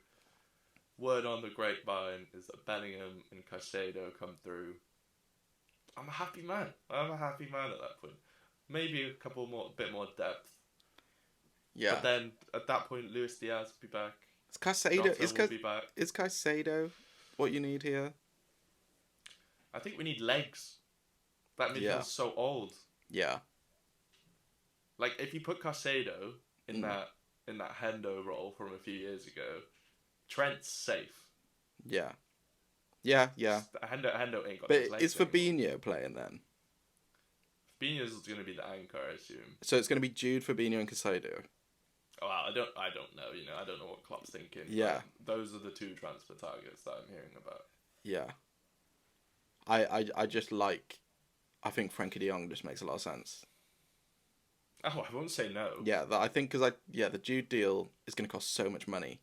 word on the grapevine is that Bellingham and Caicedo come through. I'm a happy man. I'm a happy man at that point. Maybe a bit more depth. Yeah. But then at that point, Luis Diaz will be back. Is Caicedo back. Is Caicedo what you need here? I think we need legs. That midfield's so old. Yeah. Like if you put Caicedo in that Hendo role from a few years ago, Trent's safe. Yeah. Hendo ain't got. But is Fabinho playing then? Fabinho's going to be the anchor, I assume. So it's going to be Jude, Fabinho, and Caicedo. Oh, I don't know. You know, I don't know what Klopp's thinking. Yeah. Those are the 2 transfer targets that I'm hearing about. Yeah. I just like. I think Frankie De Jong just makes a lot of sense. Oh, I won't say no. Yeah, I think because the Jude deal is going to cost so much money.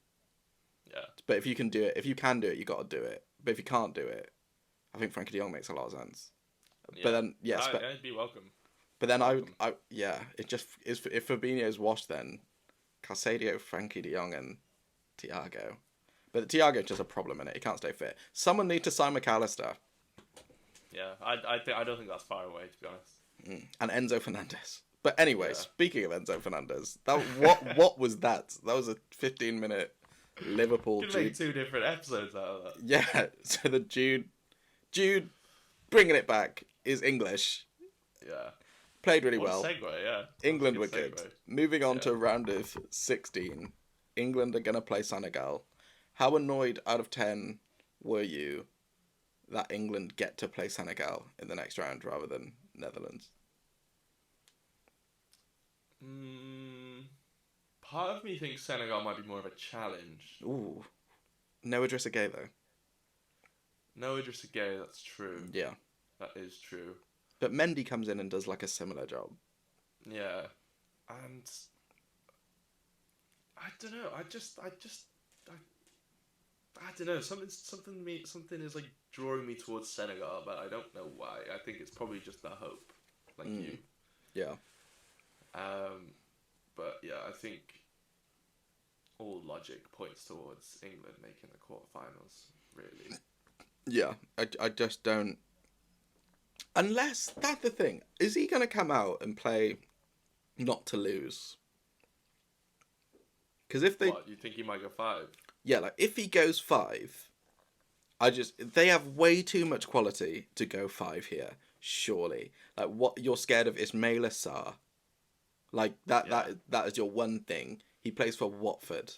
Yeah. But if you can do it, you got to do it. But if you can't do it, I think Frankie De Jong makes a lot of sense. Yeah. But then, I'd be welcome. But then it just is if Fabinho's washed, then Caicedo, Frankie De Jong, and Thiago. But Thiago's just a problem in it. He can't stay fit. Someone need to sign McAllister. Yeah, I don't think that's far away, to be honest. And Enzo Fernandez. But anyway, speaking of Enzo Fernandez, what was that? That was a 15-minute Liverpool. You could make 2 different episodes out of that. Yeah, so the Jude bringing it back is English. Yeah. Played really well. Segue, yeah. England were good. Moving on to round of 16. England are going to play Senegal. How annoyed out of 10 were you that England get to play Senegal in the next round rather than Netherlands? Part of me thinks Senegal might be more of a challenge. Ooh. No Idrissa Gueye, though. No Idrissa Gueye, that's true. Yeah. That is true. But Mendy comes in and does like a similar job. Yeah. And I don't know. I don't know. Something is like drawing me towards Senegal, but I don't know why. I think it's probably just the hope, like you. Yeah. But yeah, I think all logic points towards England making the quarterfinals. Really. Yeah, I just don't. Unless that's the thing, is he going to come out and play not to lose? Because if they, What, you think he might go 5? yeah, like if he goes 5, they have way too much quality to go 5 here. Surely, like what you're scared of is Ismaila Sarr. Like Yeah. that is your one thing. He plays for Watford.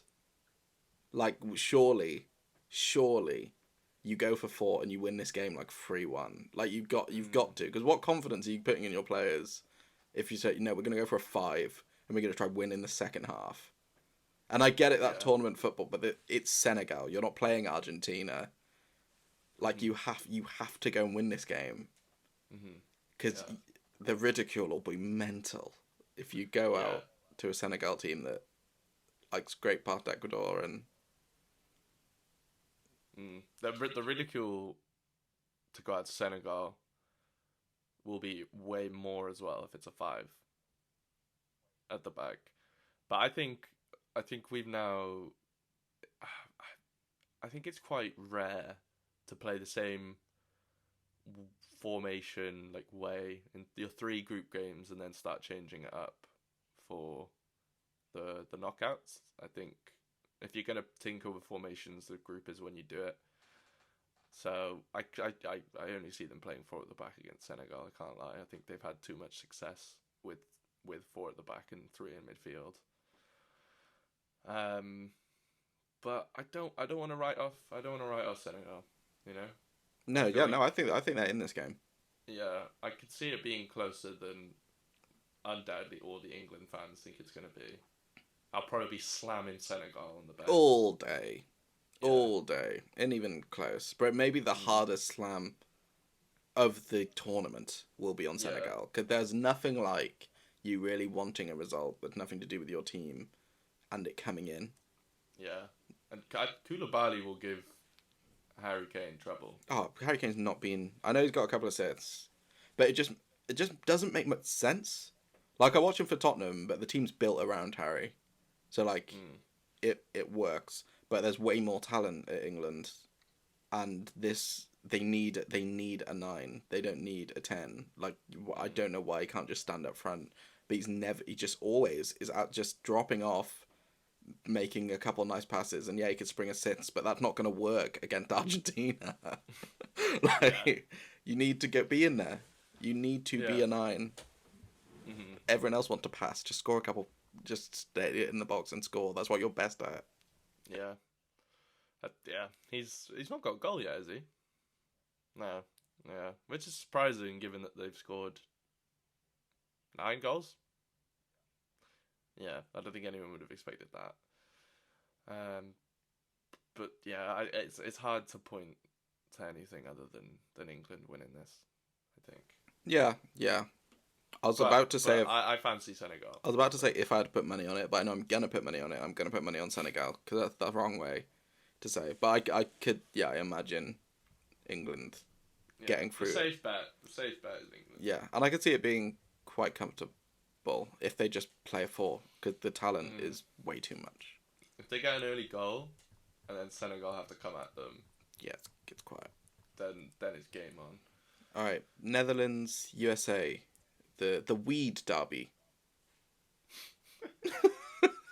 Like surely, you go for 4 and you win this game like 3-1. Like you've got to, because what confidence are you putting in your players if you say no, we're gonna go for a 5 and we're gonna try win in the second half. And I get it that Yeah. tournament football, but it's Senegal. You're not playing Argentina. Like Mm-hmm. you have to go and win this game Mm-hmm. because Yeah. the ridicule will be mental if you go Yeah. out to a Senegal team that likes great past Ecuador and The ridicule to go out to Senegal will be way more as well if it's a 5 at the back. But I think we've now. I think it's quite rare to play the same formation like way in your 3 group games and then start changing it up for the knockouts. I think if you're gonna tinker with formations, the group is when you do it. So I only see them playing 4 at the back against Senegal. I can't lie. I think they've had too much success with 4 at the back and 3 in midfield. Um, but I don't want to write off Senegal. You know, I no, feel yeah, like no, I think they're in this game. yeah, I could see it being closer than undoubtedly all the England fans think it's gonna be. I'll probably be slamming Senegal on the bets. All day, Yeah. all day, and even close. But maybe the Mm. hardest slam of the tournament will be on Yeah. Senegal because there's nothing like you really wanting a result with nothing to do with your team and it coming in. Yeah. And Koulibaly will give Harry Kane trouble. Oh, Harry Kane's not been. I know he's got a couple of assists, but it just doesn't make much sense. Like I watch him for Tottenham, but the team's built around Harry, so like Mm. it works. But there's way more talent at England, and this they need a 9. They don't need a 10. Like I Mm. don't know why he can't just stand up front, but he just always is at just dropping off, making a couple nice passes, and yeah, he could spring assists, but that's not going to work against Argentina. Yeah. Like you need to be in there. You need to be Yeah. a 9. Hmm. Everyone else want to pass. Just score a couple. Just stay in the box and score. That's what you're best at. Yeah. Yeah. He's not got a goal yet, has he? No. Yeah. Which is surprising given that they've scored 9 goals. Yeah. I don't think anyone would have expected that. Um. But yeah, it's hard to point to anything other than England winning this. I think. Yeah, yeah. I was But about to say but if I fancy Senegal. I was about to say if I had to put money on it, but I know I'm gonna put money on it. I'm gonna put money on Senegal because that's the wrong way to say. But I could, yeah, I imagine England Yeah. getting The through it. safe bet. The safe bet is England. Yeah, and I could see it being quite comfortable if they just play a 4 because the talent Mm. is way too much. If they get an early goal, and then Senegal have to come at them, Yeah, it's quiet. then it's game on. All right, Netherlands, USA, the weed derby,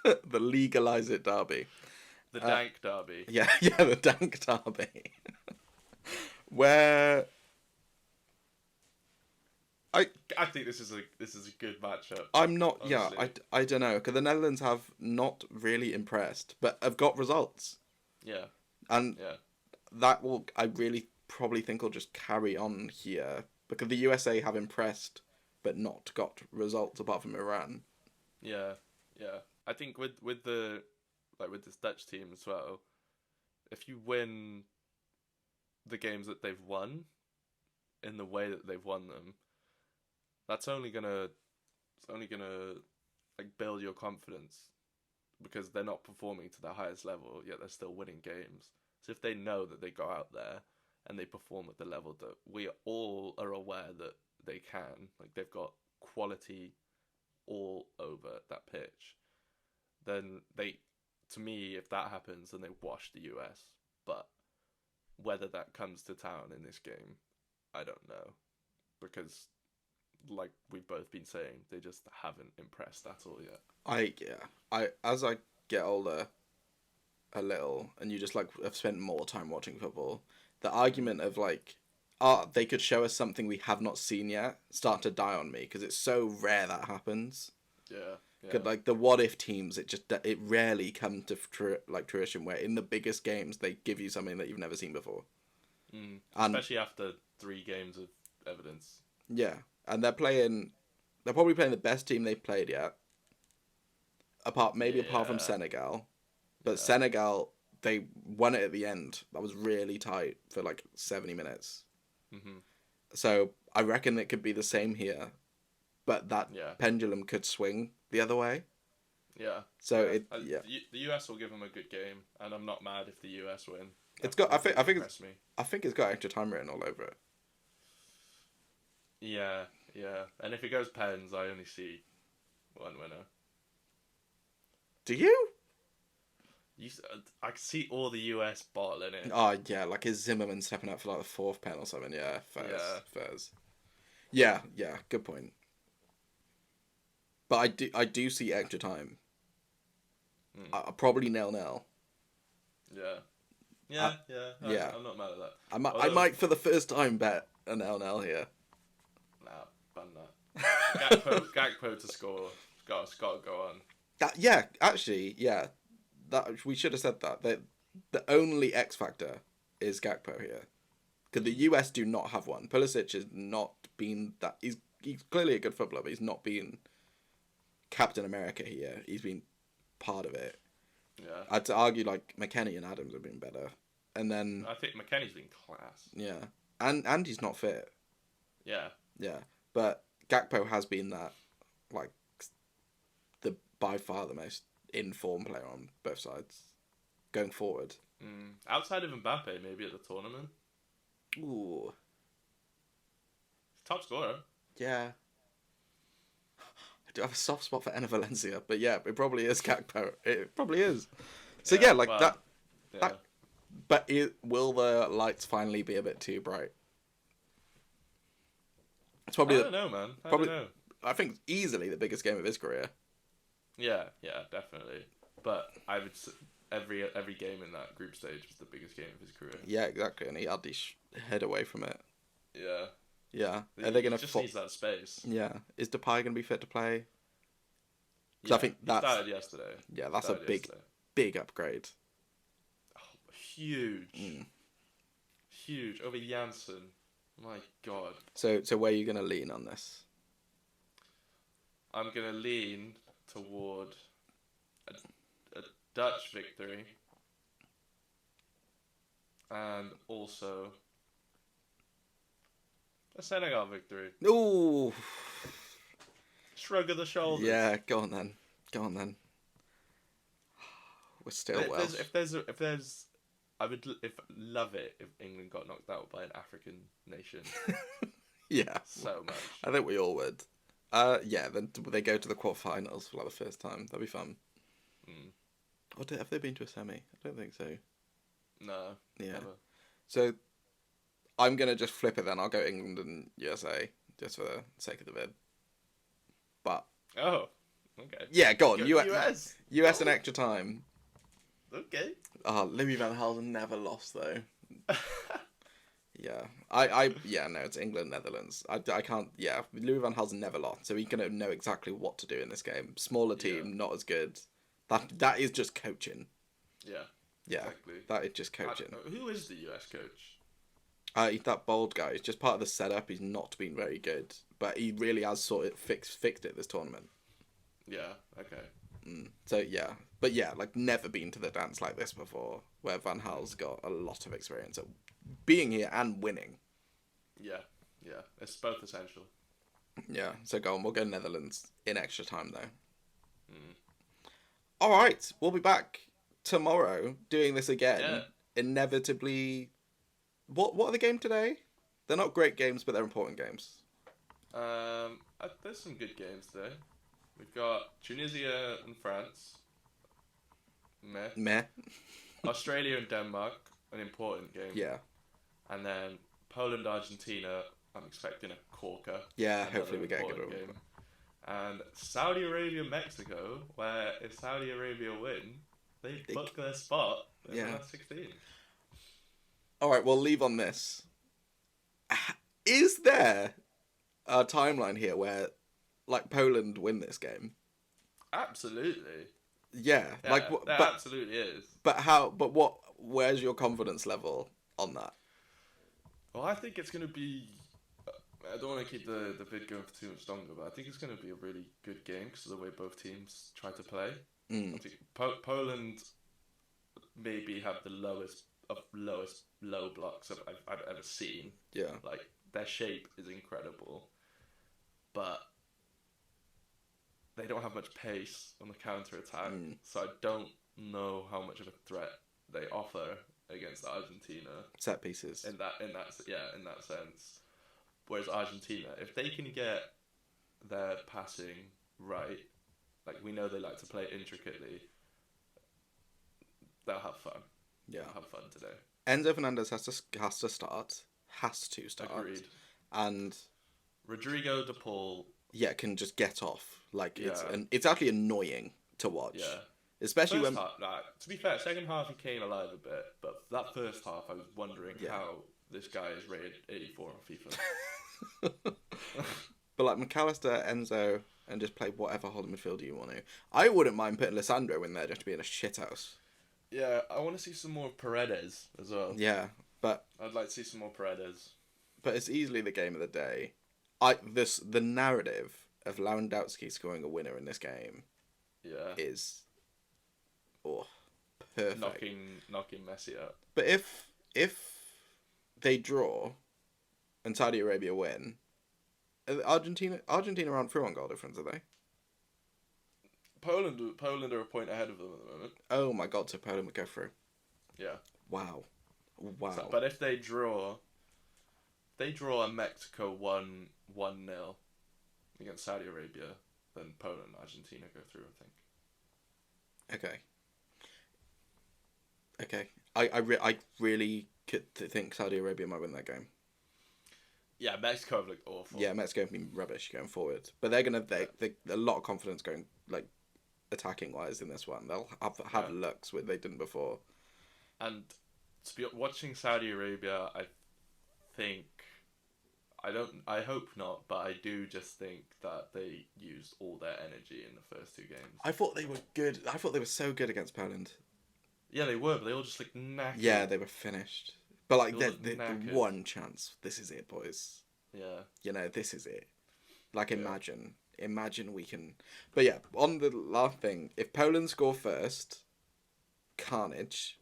the legalize it derby. The Uh, Dank Derby. yeah, yeah, the dank derby, where I I think this is a good matchup. I'm not. Yeah, Honestly. I don't know because the Netherlands have not really impressed, but have got results, Yeah. and Yeah. that will I really probably think will just carry on here because the USA have impressed but not got results apart from Iran. Yeah. Yeah. I think with the with this Dutch team as well, if you win the games that they've won in the way that they've won them, that's only gonna like build your confidence because they're not performing to their highest level yet they're still winning games. So if they know that they go out there and they perform at the level that we all are aware that they can, like they've got quality all over that pitch, then they, to me, if that happens, then they wash the US. But whether that comes to town in this game, I don't know, because like we've both been saying, they just haven't impressed at all yet. I as I get older, a little, and you just like have spent more time watching football, the argument of like, they could show us something we have not seen yet, start to die on me because it's so rare that happens. Yeah. Like the what if teams, it rarely comes to fruition where in the biggest games they give you something that you've never seen before. Especially after 3 games of evidence. Yeah, and they're probably playing the best team they've played yet. Apart from Senegal, but Senegal, they won it at the end. That was really tight for like 70 minutes. So I reckon it could be the same here, but that pendulum could swing the other way. Yeah. So the US will give them a good game, and I'm not mad if the US win. It's got. I think it's got extra time written all over it. Yeah. And if it goes pens, I only see one winner. Do you? I can see all the US bottling it. Oh yeah, like is Zimmerman stepping up for like the 4th pen or something? Yeah, fairs. Yeah, good point. But I do see extra time. Probably 0-0. Yeah. I'm not mad at that. I might for the first time bet a 0-0 here. Nah, ban that. Gakpo to score. Got to go on. That we should have said that. The only X factor is Gakpo here, because the US do not have one. Pulisic has not been that. He's clearly a good footballer, but he's not been Captain America here. He's been part of it. Yeah. I'd argue like McKennie and Adams have been better, and then I think McKennie's been class. Yeah, and he's not fit. Yeah. But Gakpo has been that, like, by far the most in-form player on both sides going forward. Outside of Mbappe, maybe at the tournament. Ooh. Top scorer. Yeah. I do have a soft spot for Enner Valencia, but yeah, it probably is Gakpo. It probably is. So that. Yeah. But will the lights finally be a bit too bright? It's probably. I don't know, man. I don't know. I think it's easily the biggest game of his career. Yeah, definitely. But I would every game in that group stage was the biggest game of his career. Yeah, exactly, and he had his head away from it. Yeah. Are they going to? Just needs that space. Yeah. Is Depay going to be fit to play? Yeah, I think he started yesterday. Yeah, that's a big upgrade. Oh, huge. Huge over Janssen. My God. So where are you going to lean on this? I'm going to lean toward a Dutch victory and also a Senegal victory. Ooh. Shrug of the shoulders. Yeah, go on then. We're still Welsh. If there's, I would love it if England got knocked out by an African nation. Yeah, so much. I think we all would. Then they go to the quarterfinals for like the first time. That'd be fun. Or have they been to a semi? I don't think so. No. Yeah. Never. So I'm gonna just flip it then. I'll go England and USA just for the sake of the vid. But okay. Yeah, go on. US. US and extra time. Okay. Louis van Gaal never lost though. Yeah, it's England, Netherlands. I can't. Yeah, Louis van Gaal's never lost, so he's gonna know exactly what to do in this game. Smaller team, not as good. That is just coaching. Yeah. Exactly. That is just coaching. Who is the US coach? He's that bold guy. He's just part of the setup. He's not been very good, but he really has sort of fixed it this tournament. Yeah. Okay. So yeah, but yeah, like never been to the dance like this before, where Van Gaal's got a lot of experience at being here and winning. Yeah, it's both essential. Yeah, so go on. We'll go Netherlands in extra time though. All right, we'll be back tomorrow doing this again. Yeah. Inevitably, what are the game today? They're not great games, but they're important games. There's some good games today. We've got Tunisia and France. Meh. Meh. Australia and Denmark, an important game. Yeah. And then Poland, Argentina, I'm expecting a corker. Yeah, Another hopefully we get a good important one. game. And Saudi Arabia, Mexico, where if Saudi Arabia win, they book their spot in the last 16. All right, we'll leave on this. Is there a timeline here where, like, Poland win this game? Absolutely. Yeah, Yeah, there absolutely is. But how? But what? Where's your confidence level on that? Well, I think it's going to be. I don't want to keep the vid going for too much longer, but I think it's going to be a really good game because of the way both teams try to play. I think Poland maybe have the lowest low blocks I've ever seen. Yeah, like their shape is incredible, but they don't have much pace on the counter attack. So I don't know how much of a threat they offer against Argentina. Set pieces. In that sense. Whereas Argentina, if they can get their passing right, like we know they like to play intricately, they'll have fun. Yeah, they'll have fun today. Enzo Fernandez has to start. Agreed. And Rodrigo De Paul. Yeah, can just get off. Like it's actually annoying to watch. Yeah. Especially first half, to be fair, second half he came alive a bit, but that first half I was wondering how this guy is rated 84 on FIFA. But like McAllister, Enzo, and just play whatever holding midfielder you want to. I wouldn't mind putting Lissandro in there just to be in a shithouse. Yeah, I want to see some more Paredes as well. Yeah, but I'd like to see some more Paredes. But it's easily the game of the day. The narrative of Lewandowski scoring a winner in this game is perfect. Knocking Messi up. But if they draw and Saudi Arabia win, Argentina aren't through on goal difference, are they? Poland are a point ahead of them at the moment. Oh my god, so Poland would go through. Yeah. Wow. So, but if they draw and Mexico 1-0 against Saudi Arabia, then Poland and Argentina go through, I think. Okay. I really could think Saudi Arabia might win that game. Yeah, Mexico have looked awful. Yeah, Mexico have been rubbish going forward, but they're gonna they a lot of confidence going like attacking wise in this one. They'll have looks where they didn't before. And to be watching Saudi Arabia, I hope not, but I do just think that they used all their energy in the first two games. I thought they were good. I thought they were so good against Poland. Yeah, they were, but they all just looked knackered. Yeah, they were finished. But like the one chance, this is it, boys. Yeah. You know, this is it. Like imagine we can. But yeah, on the last thing, if Poland score first, carnage.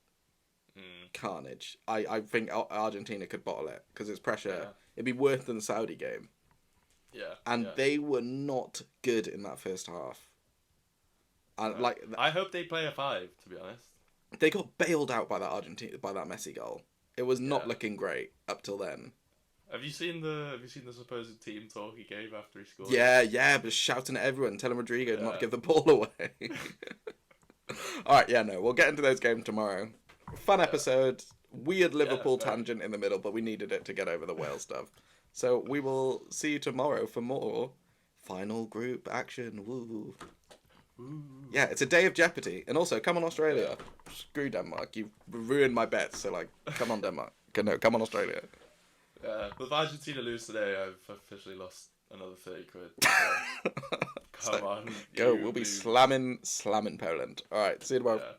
I think Argentina could bottle it because it's pressure. Yeah. It'd be worse than the Saudi game. Yeah. And they were not good in that first half. And I hope they play a 5, to be honest. They got bailed out by that Messi goal. It was not looking great up till then. Have you seen the supposed team talk he gave after he scored? Yeah, but shouting at everyone, telling Rodrigo not to give the ball away. Alright, we'll get into those games tomorrow. Fun episode. Weird Liverpool tangent in the middle, but we needed it to get over the Wales stuff. So we will see you tomorrow for more final group action. Woo. Ooh. Yeah, it's a day of jeopardy. And also, come on Australia. Screw Denmark. You've ruined my bets, so come on Denmark. No, come on Australia. Yeah, if Argentina lose today, I've officially lost another 30 quid. So, come on. Go, we'll be slamming Poland. Alright, see you tomorrow. Yeah.